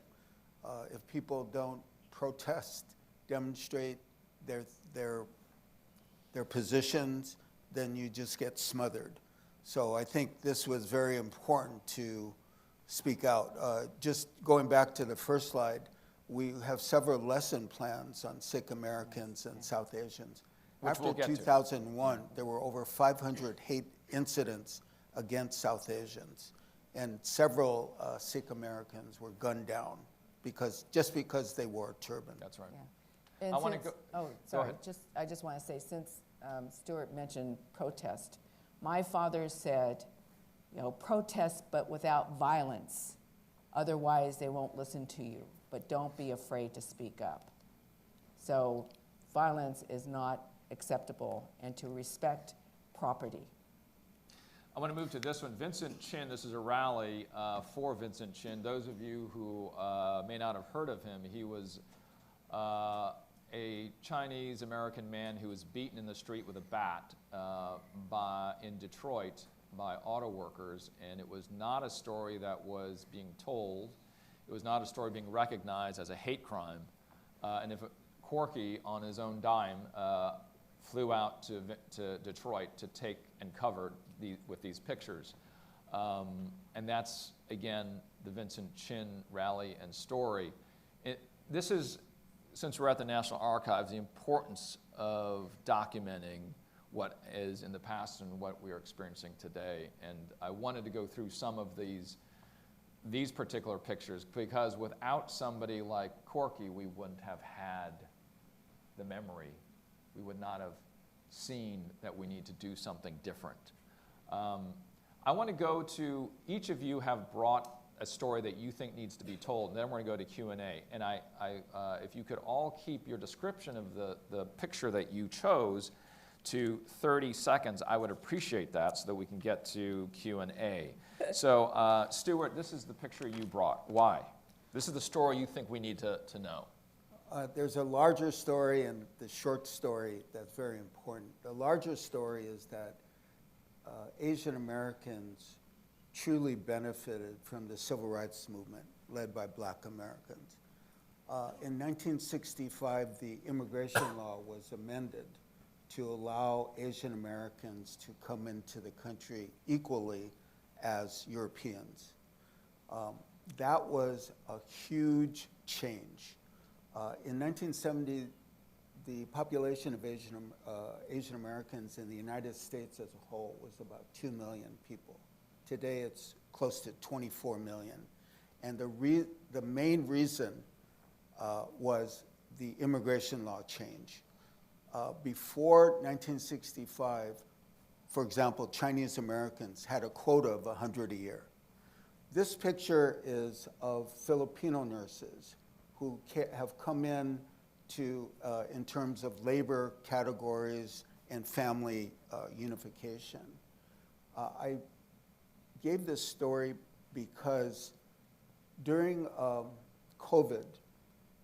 If people don't protest, demonstrate their positions, then you just get smothered. So I think this was very important to speak out. Just going back to the first slide, we have several lesson plans on Sikh Americans and South Asians. After 2001, there were over 500 hate incidents against South Asians, and several Sikh Americans were gunned down just because they wore a turban. That's right. Yeah. And I want to go. Oh, sorry. Go ahead. I just want to say, since Stewart mentioned protest, my father said, protest but without violence. Otherwise, they won't listen to you. But don't be afraid to speak up. So violence is not acceptable, and to respect property. I want to move to this one. Vincent Chin, this is a rally for Vincent Chin. Those of you who may not have heard of him, he was a Chinese-American man who was beaten in the street with a bat in Detroit by auto workers, and it was not a story that was being told. It was not a story being recognized as a hate crime. And if Corky, on his own dime, flew out to Detroit to take and cover with these pictures. And that's, again, the Vincent Chin rally and story. This is, since we're at the National Archives, the importance of documenting what is in the past and what we are experiencing today. And I wanted to go through some of these particular pictures, because without somebody like Corky, we wouldn't have had the memory. We would not have seen that we need to do something different. I want to go to, each of you have brought a story that you think needs to be told, and then we're going to go to Q&A. And if you could all keep your description of the picture that you chose to 30 seconds, I would appreciate that so that we can get to Q&A. So, Stewart, this is the picture you brought. Why? This is the story you think we need to know. There's a larger story and the short story that's very important. The larger story is that Asian Americans truly benefited from the civil rights movement led by Black Americans. In 1965, the immigration law was amended to allow Asian Americans to come into the country equally as Europeans. That was a huge change. In 1970, the population of Asian Americans in the United States as a whole was about 2 million people. Today it's close to 24 million. And the main reason was the immigration law change. Before 1965, for example, Chinese Americans had a quota of 100 a year. This picture is of Filipino nurses who have come in in terms of labor categories and family unification. I gave this story because during COVID,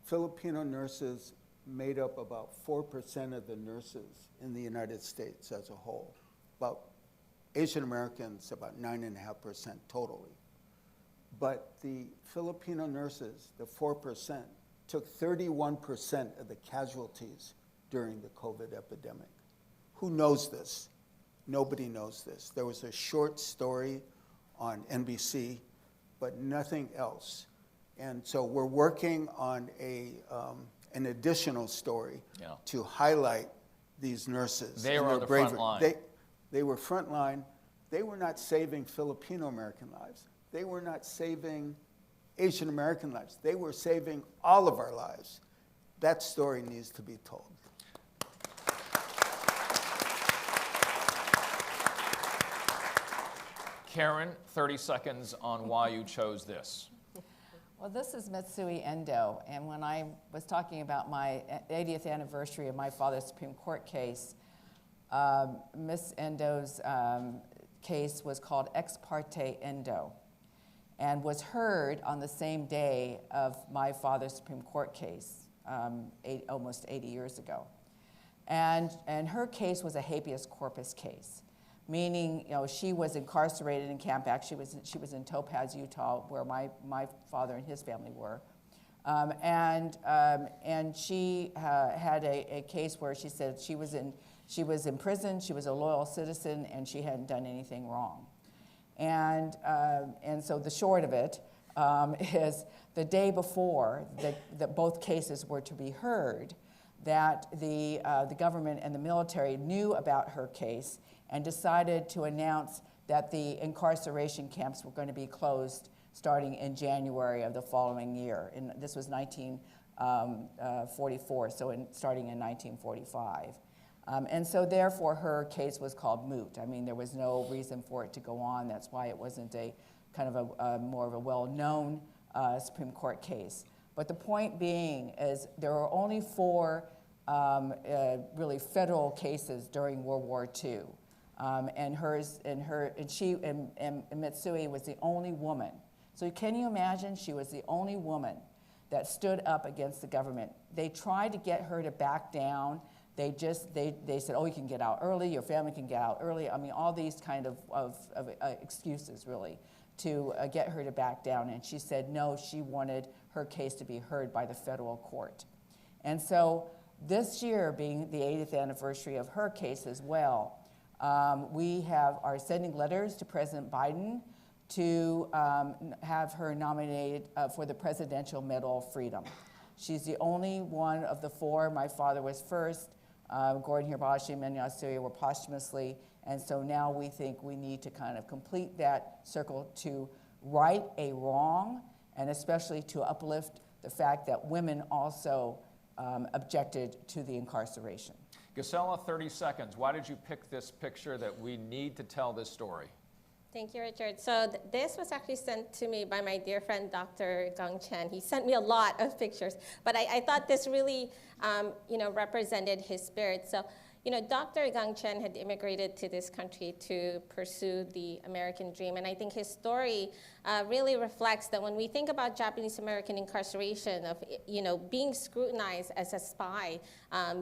Filipino nurses made up about 4% of the nurses in the United States as a whole. About Asian Americans, about 9.5% totally. But the Filipino nurses, the 4%, took 31% of the casualties during the COVID epidemic. Who knows this? Nobody knows this. There was a short story on NBC, but nothing else. And so we're working on an additional story to highlight these nurses. They were on the front line. They were front line. They were not saving Filipino American lives. They were not saving Asian American lives. They were saving all of our lives. That story needs to be told. Karen, 30 seconds on why you chose this. Well, this is Mitsui Endo, and when I was talking about my 80th anniversary of my father's Supreme Court case, Miss Endo's case was called Ex parte Endo, and was heard on the same day of my father's Supreme Court case, almost 80 years ago. And her case was a habeas corpus case, meaning, she was incarcerated in Camp Ack. She was in Topaz, Utah, where my father and his family were. And she had a case where she said she was in prison, she was a loyal citizen, and she hadn't done anything wrong. And so the short of it is the day before that both cases were to be heard, that the government and the military knew about her case and decided to announce that the incarceration camps were going to be closed starting in January of the following year. And this was 1944, so starting in 1945. And so therefore her case was called moot. I mean, there was no reason for it to go on. That's why it wasn't a kind of a more of a well-known Supreme Court case. But the point being is there were only 4 really federal cases during World War II. And Mitsui was the only woman. So can you imagine? She was the only woman that stood up against the government. They tried to get her to back down. They said, oh, you can get out early, your family can get out early. I mean, all these kind of excuses, really, to get her to back down. And she said no, she wanted her case to be heard by the federal court. And so this year being the 80th anniversary of her case as well, we are sending letters to President Biden to have her nominated for the Presidential Medal of Freedom. She's the only one of the 4. My father was first. Gordon Hirobashi and Manuel Astoria were posthumously. And so now we think we need to kind of complete that circle to right a wrong, and especially to uplift the fact that women also objected to the incarceration. Gisela, 30 seconds. Why did you pick this picture that we need to tell this story? Thank you, Richard. So this was actually sent to me by my dear friend, Dr. Gang Chen. He sent me a lot of pictures, but I thought this really, represented his spirit. So, Dr. Gang Chen had immigrated to this country to pursue the American dream, and I think his story really reflects that when we think about Japanese American incarceration of, being scrutinized as a spy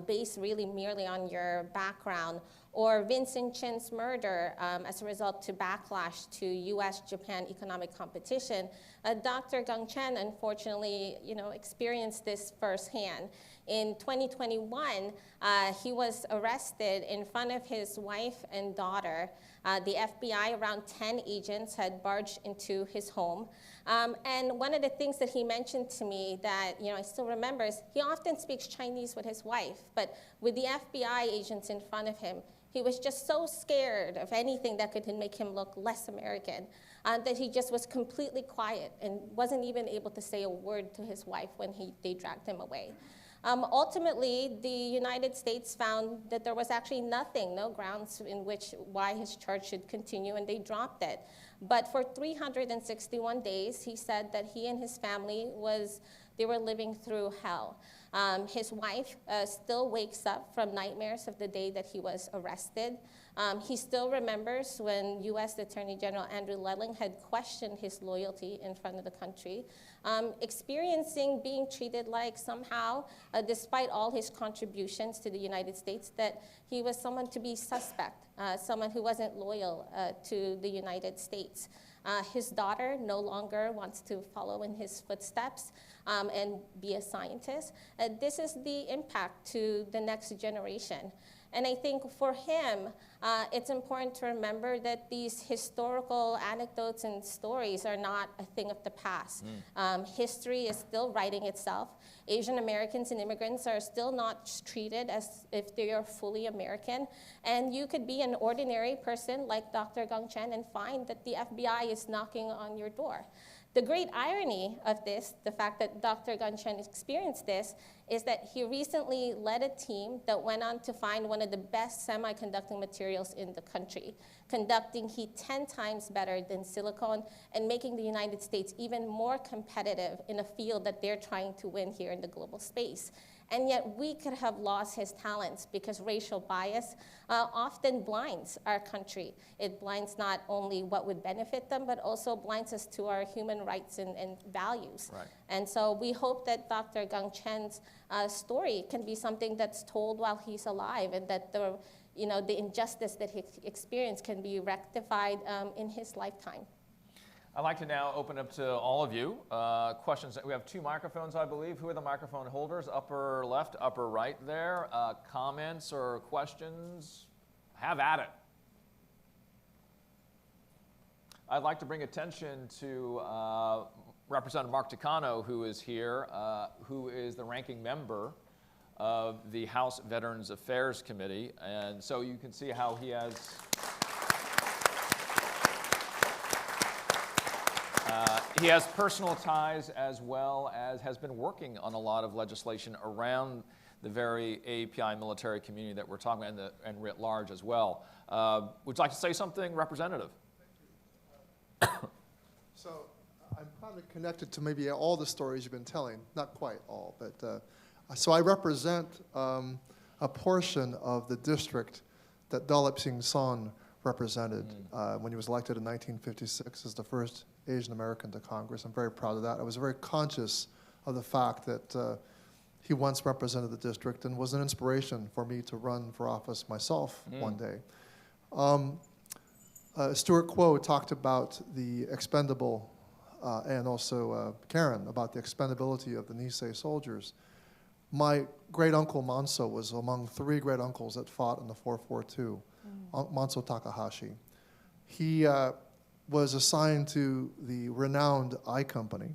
based really merely on your background, or Vincent Chin's murder as a result to backlash to U.S.-Japan economic competition, Dr. Gang Chen unfortunately, experienced this firsthand. In 2021, he was arrested in front of his wife and daughter. The FBI, around 10 agents, had barged into his home. And one of the things that he mentioned to me that I still remember is he often speaks Chinese with his wife, but with the FBI agents in front of him, he was just so scared of anything that could make him look less American that he just was completely quiet and wasn't even able to say a word to his wife when they dragged him away. Ultimately, the United States found that there was actually no grounds in why his charge should continue, and they dropped it. But for 361 days, he said that he and his family they were living through hell. His wife still wakes up from nightmares of the day that he was arrested. He still remembers when U.S. Attorney General Andrew Lelling had questioned his loyalty in front of the country, experiencing being treated like somehow, despite all his contributions to the United States, that he was someone to be suspect, someone who wasn't loyal to the United States. His daughter no longer wants to follow in his footsteps and be a scientist. This is the impact to the next generation. And I think for him, it's important to remember that these historical anecdotes and stories are not a thing of the past. History is still writing itself. Asian Americans and immigrants are still not treated as if they are fully American. And you could be an ordinary person like Dr. Gang Chen and find that the FBI is knocking on your door. The great irony of this, the fact that Dr. Gang Chen experienced this, is that he recently led a team that went on to find one of the best semiconducting materials in the country, conducting heat 10 times better than silicon and making the United States even more competitive in a field that they're trying to win here in the global space. And yet we could have lost his talents because racial bias often blinds our country. It blinds not only what would benefit them, but also blinds us to our human rights and values. Right. And so we hope that Dr. Gang Chen's story can be something that's told while he's alive, and that the injustice that he experienced can be rectified in his lifetime. I'd like to now open up to all of you. Questions. We have 2 microphones, I believe. Who are the microphone holders? Upper left, upper right there. Comments or questions? Have at it. I'd like to bring attention to Representative Mark Takano, who is here, who is the ranking member of the House Veterans Affairs Committee. And so you can see how he has... he has personal ties, as well as has been working on a lot of legislation around the very AAPI military community that we're talking about, and writ large as well. Would you like to say something, Representative? So I'm probably connected to maybe all the stories you've been telling, not quite all, but so I represent a portion of the district that Dalip Singh Son represented when he was elected in 1956 as the first Asian American to Congress. I'm very proud of that. I was very conscious of the fact that he once represented the district and was an inspiration for me to run for office myself one day. Stewart Kwoh talked about the expendable, and also Karen, about the expendability of the Nisei soldiers. My great-uncle Manso was among 3 great-uncles that fought in the 442, Manso Takahashi. He was assigned to the renowned I Company.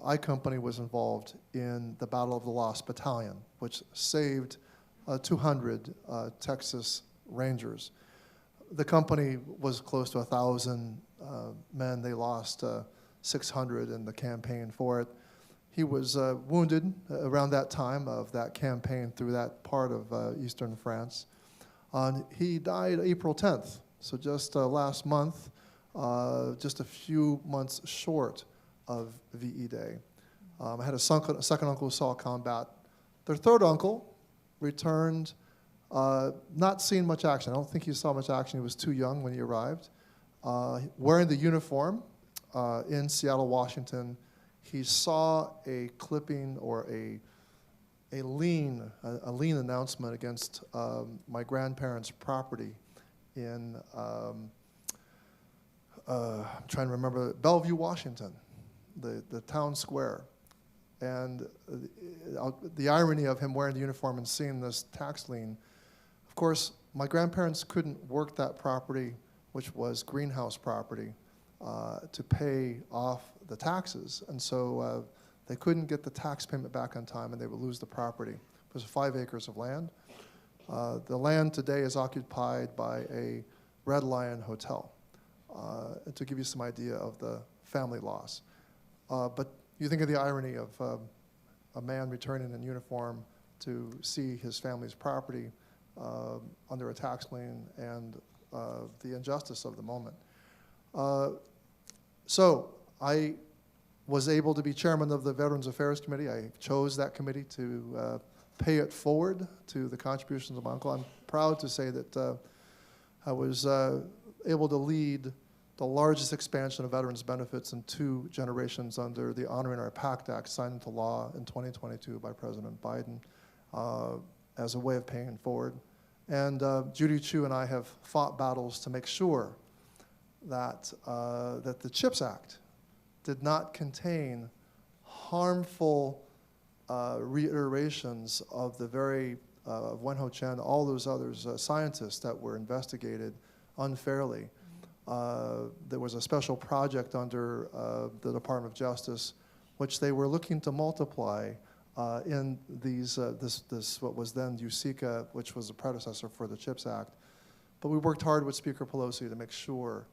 I Company was involved in the Battle of the Lost Battalion, which saved 200 Texas Rangers. The company was close to 1,000 men. They lost 600 in the campaign for it. He was wounded around that time of that campaign through that part of eastern France. He died April 10th, so just last month, just a few months short of VE Day. I had a second uncle who saw combat. Their third uncle returned, not seeing much action. I don't think he saw much action. He was too young when he arrived. Wearing the uniform in Seattle, Washington, he saw a clipping or a lien announcement against my grandparents' property in, I'm trying to remember, Bellevue, Washington, the town square. And the irony of him wearing the uniform and seeing this tax lien, of course, my grandparents couldn't work that property, which was greenhouse property, to pay off the taxes. And so they couldn't get the tax payment back on time, and they would lose the property. It was 5 acres of land. The land today is occupied by a Red Lion Hotel, to give you some idea of the family loss. But you think of the irony of a man returning in uniform to see his family's property under a tax lien, and the injustice of the moment. So I was able to be chairman of the Veterans Affairs Committee. I chose that committee to pay it forward to the contributions of my uncle. I'm proud to say that I was able to lead the largest expansion of veterans benefits in 2 generations under the Honoring Our Pact Act signed into law in 2022 by President Biden as a way of paying it forward. And Judy Chu and I have fought battles to make sure that, that the CHIPS Act did not contain harmful reiterations of the very Wen Ho Chen, all those others, scientists that were investigated unfairly. There was a special project under the Department of Justice, which they were looking to multiply in these, this what was then USICA, which was the predecessor for the CHIPS Act. But we worked hard with Speaker Pelosi to make sure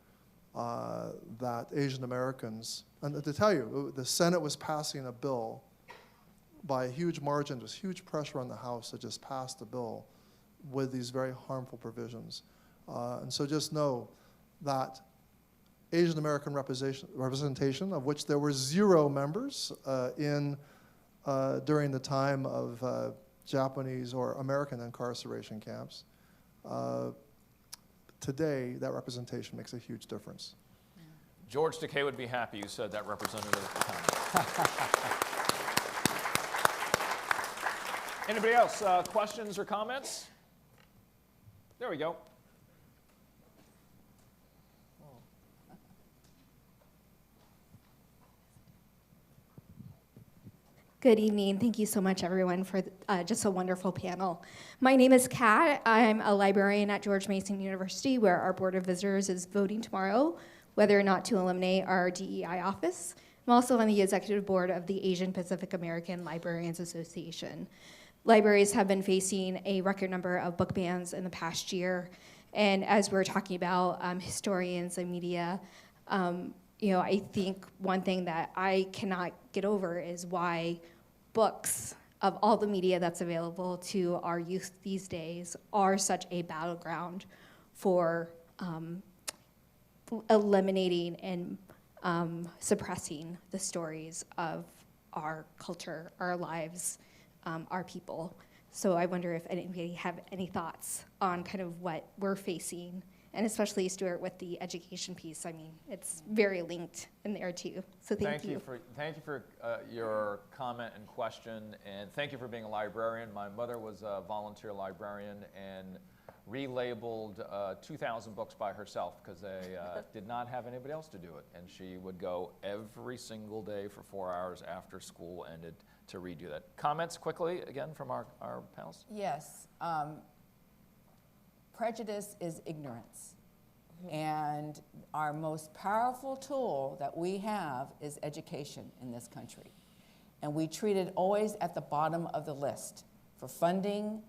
that Asian Americans, and to tell you, the Senate was passing a bill by a huge margin. There was huge pressure on the House to just pass the bill with these very harmful provisions. And so just know that Asian American representation, of which there were 0 members during the time of Japanese or American incarceration camps, today that representation makes a huge difference. George Takei would be happy you said that, Representative Takei. Anybody else? Questions or comments? There we go. Good evening. Thank you so much, everyone, for just a wonderful panel. My name is Kat. I'm a librarian at George Mason University, where our Board of Visitors is voting tomorrow whether or not to eliminate our DEI office. I'm also on the executive board of the Asian Pacific American Librarians Association. Libraries have been facing a record number of book bans in the past year, and as we're talking about historians and media, I think one thing that I cannot get over is why books of all the media that's available to our youth these days are such a battleground for eliminating and suppressing the stories of our culture, our lives, our people. So I wonder if anybody have any thoughts on kind of what we're facing, and especially Stewart with the education piece. I mean, it's very linked in there too. So thank you. Thank you for your comment and question, and thank you for being a librarian. My mother was a volunteer librarian and relabeled 2,000 books by herself because they did not have anybody else to do it, and she would go every single day for 4 hours after school ended to redo that. Comments quickly again from our panelists? Yes. Prejudice is ignorance. And our most powerful tool that we have is education in this country. And we treat it always at the bottom of the list for funding,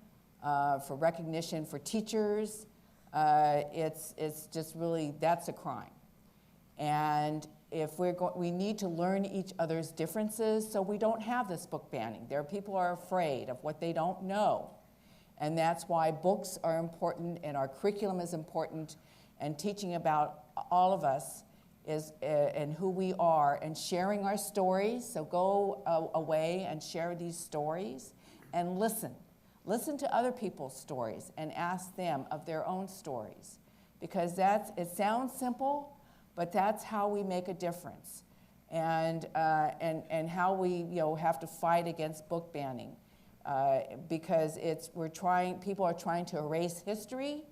for recognition for teachers. It's just really, that's a crime. And if we need to learn each other's differences so we don't have this book banning. There are people who are afraid of what they don't know. And that's why books are important and our curriculum is important, and teaching about all of us is and who we are and sharing our stories. So go away and share these stories and listen. Listen to other people's stories and ask them of their own stories, because it sounds simple, but that's how we make a difference, and how we have to fight against book banning. Because people are trying to erase history,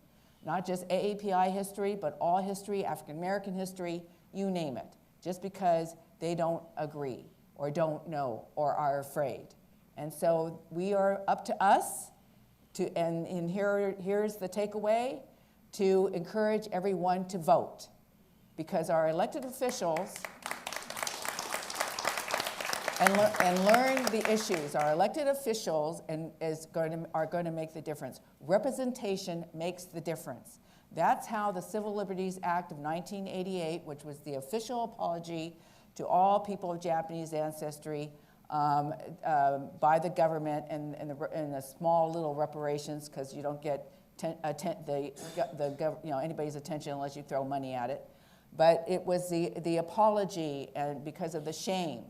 not just AAPI history, but all history, African American history, you name it, just because they don't agree or don't know or are afraid. And so we are up to us and here's the takeaway, to encourage everyone to vote, because our elected officials and learn the issues. Our elected officials are going to make the difference. Representation makes the difference. That's how the Civil Liberties Act of 1988, which was the official apology to all people of Japanese ancestry by the government, and the small little reparations, because you don't get anybody's attention unless you throw money at it. But it was the apology, and because of the shame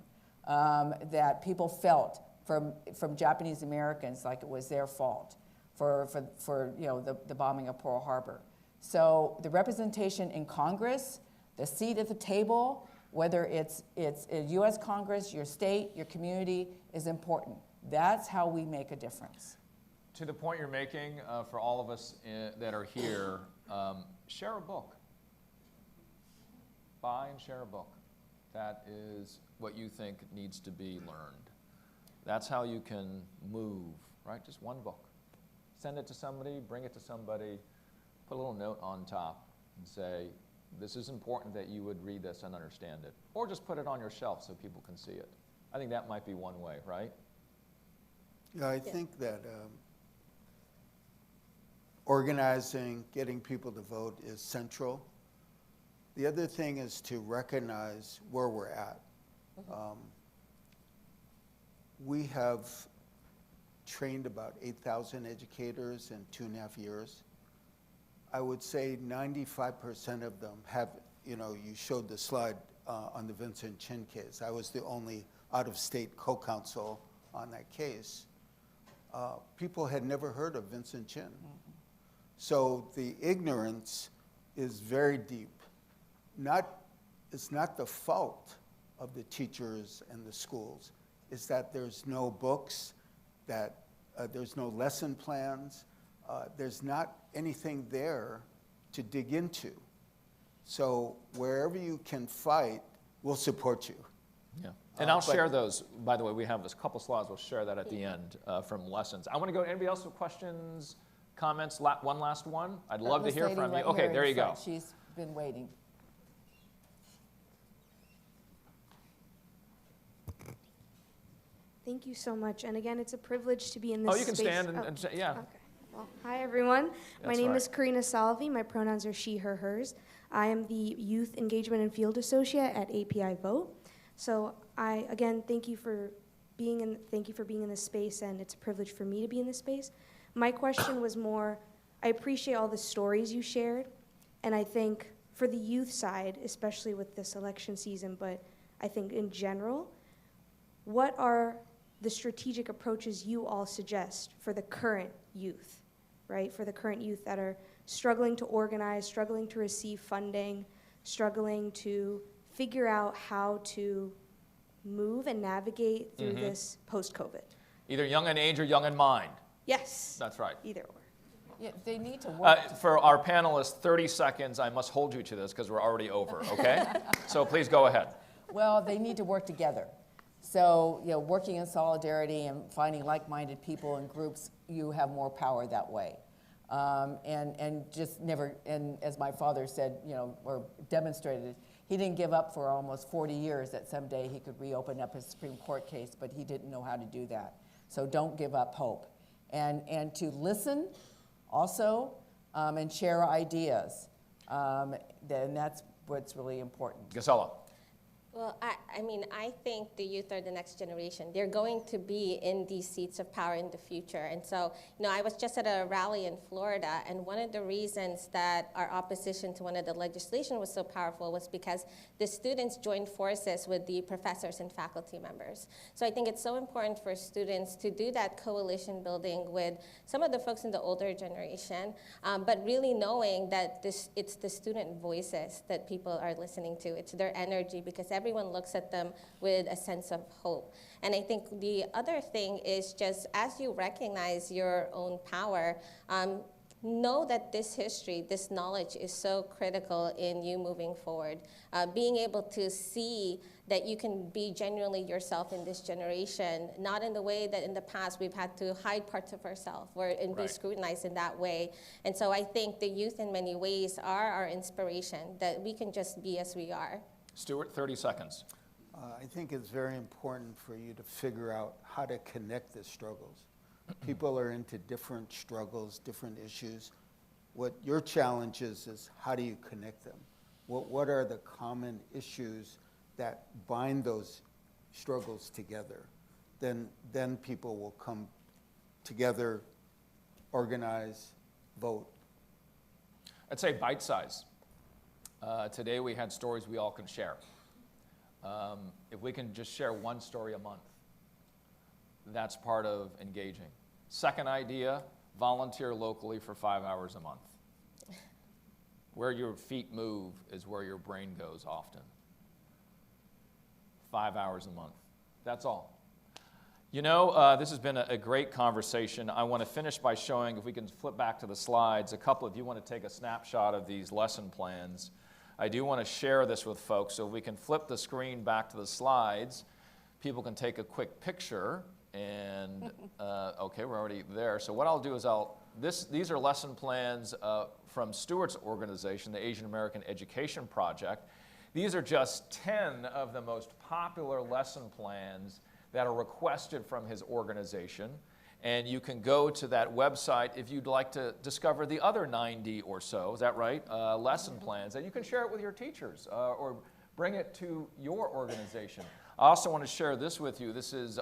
that people felt from Japanese Americans, like it was their fault for the bombing of Pearl Harbor. So the representation in Congress, the seat at the table, whether it's a U.S. Congress, your state, your community, is important. That's how we make a difference. To the point you're making, for all of us that are here, share a book. Buy and share a book. That is what you think needs to be learned. That's how you can move, right? Just one book. send it to somebody, bring it to somebody, put a little note on top and say, this is important that you would read this and understand it. Or just put it on your shelf so people can see it. I think that might be one way, right? Yeah, I think that organizing, getting people to vote is central. The other thing is to recognize where we're at. We have trained about 8,000 educators in 2.5 years. I would say 95% of them have, you showed the slide on the Vincent Chin case. I was the only out-of-state co-counsel on that case. People had never heard of Vincent Chin. So the ignorance is very deep. It's not the fault of the teachers and the schools. It's that there's no books, that there's no lesson plans. There's not anything there to dig into. So wherever you can fight, we'll support you. Yeah. And I'll share those. By the way, we have a couple slides. We'll share that at the end from lessons. I want to go, anybody else with questions, comments? One last one? I'd love to hear from you. Okay, there you go. She's been waiting. Thank you so much. And again, it's a privilege to be in this space. You can stand and say, yeah. Okay. Well, hi, everyone. My name is right. Karina Salvi. My pronouns are she, her, hers. I am the Youth Engagement and Field Associate at API Vote. So I, again, thank you for being in this space, and it's a privilege for me to be in this space. My question was more, I appreciate all the stories you shared, and I think for the youth side, especially with this election season, but I think in general, what are the strategic approaches you all suggest for the current youth, right? For the current youth that are struggling to organize, struggling to receive funding, struggling to figure out how to move and navigate through this post-COVID. Either young in age or young in mind. Yes. That's right. Either or. Yeah, they need to work. For our panelists, 30 seconds, I must hold you to this because we're already over, okay? So please go ahead. Well, they need to work together. So, working in solidarity and finding like-minded people and groups, you have more power that way. And just never, and as my father said, or demonstrated, he didn't give up for almost 40 years that someday he could reopen up his Supreme Court case, but he didn't know how to do that. So don't give up hope. And to listen also and share ideas. Then that's what's really important. Gisela. Well, I think the youth are the next generation. They're going to be in these seats of power in the future. And so, I was just at a rally in Florida, and one of the reasons that our opposition to one of the legislation was so powerful was because the students joined forces with the professors and faculty members. So I think it's so important for students to do that coalition building with some of the folks in the older generation, but really knowing that it's the student voices that people are listening to. It's their energy, because everyone looks at them with a sense of hope. And I think the other thing is just as you recognize your own power, know that this history, this knowledge is so critical in you moving forward. Being able to see that you can be genuinely yourself in this generation, not in the way that in the past we've had to hide parts of ourselves and be scrutinized in that way. And so I think the youth in many ways are our inspiration, that we can just be as we are. Stewart, 30 seconds. I think it's very important for you to figure out how to connect the struggles. People are into different struggles, different issues. What your challenge is how do you connect them? What are the common issues that bind those struggles together? Then people will come together, organize, vote. I'd say bite size. Today we had stories we all can share. If we can just share one story a month, that's part of engaging. Second idea, volunteer locally for 5 hours a month. Where your feet move is where your brain goes often. 5 hours a month. That's all. This has been a great conversation. I want to finish by showing, if we can flip back to the slides, a couple of you want to take a snapshot of these lesson plans. I do want to share this with folks, so if we can flip the screen back to the slides, people can take a quick picture And, okay, we're already there. So what I'll do is these are lesson plans from Stewart's organization, the Asian American Education Project. These are just 10 of the most popular lesson plans that are requested from his organization. And you can go to that website if you'd like to discover the other 90 or so, is that right, lesson plans. And you can share it with your teachers or bring it to your organization. I also want to share this with you. This is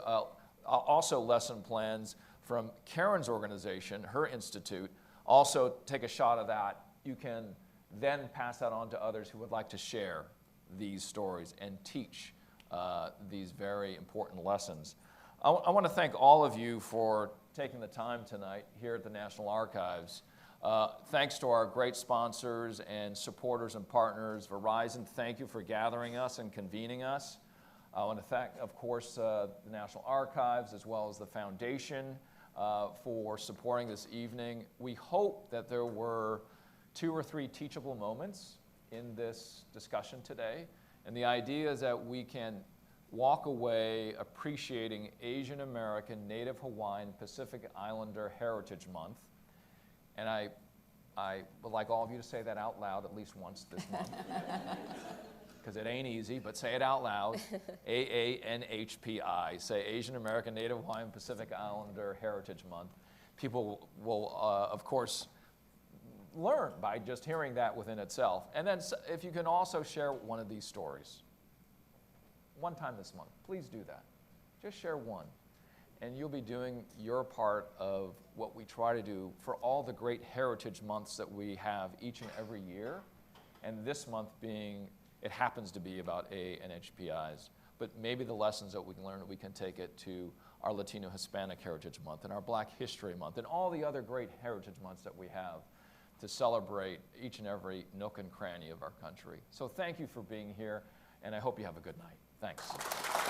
also lesson plans from Karen's organization, her institute. Also take a shot of that. You can then pass that on to others who would like to share these stories and teach these very important lessons. I want to thank all of you for taking the time tonight here at the National Archives. Thanks to our great sponsors and supporters and partners. Verizon, thank you for gathering us and convening us. I want to thank, of course, the National Archives as well as the Foundation for supporting this evening. We hope that there were 2 or 3 teachable moments in this discussion today. And the idea is that we can walk away appreciating Asian American, Native Hawaiian, Pacific Islander Heritage Month. And I would like all of you to say that out loud at least once this month. Because it ain't easy, but say it out loud. AANHPI. Say Asian American, Native Hawaiian, Pacific Islander Heritage Month. People will, of course, learn by just hearing that within itself. And then if you can also share one of these stories. One time this month. Please do that. Just share one. And you'll be doing your part of what we try to do for all the great heritage months that we have each and every year. And this month being, it happens to be about AANHPIs. But maybe the lessons that we can learn, we can take it to our Latino Hispanic Heritage Month and our Black History Month and all the other great heritage months that we have to celebrate each and every nook and cranny of our country. So thank you for being here, and I hope you have a good night. Thanks.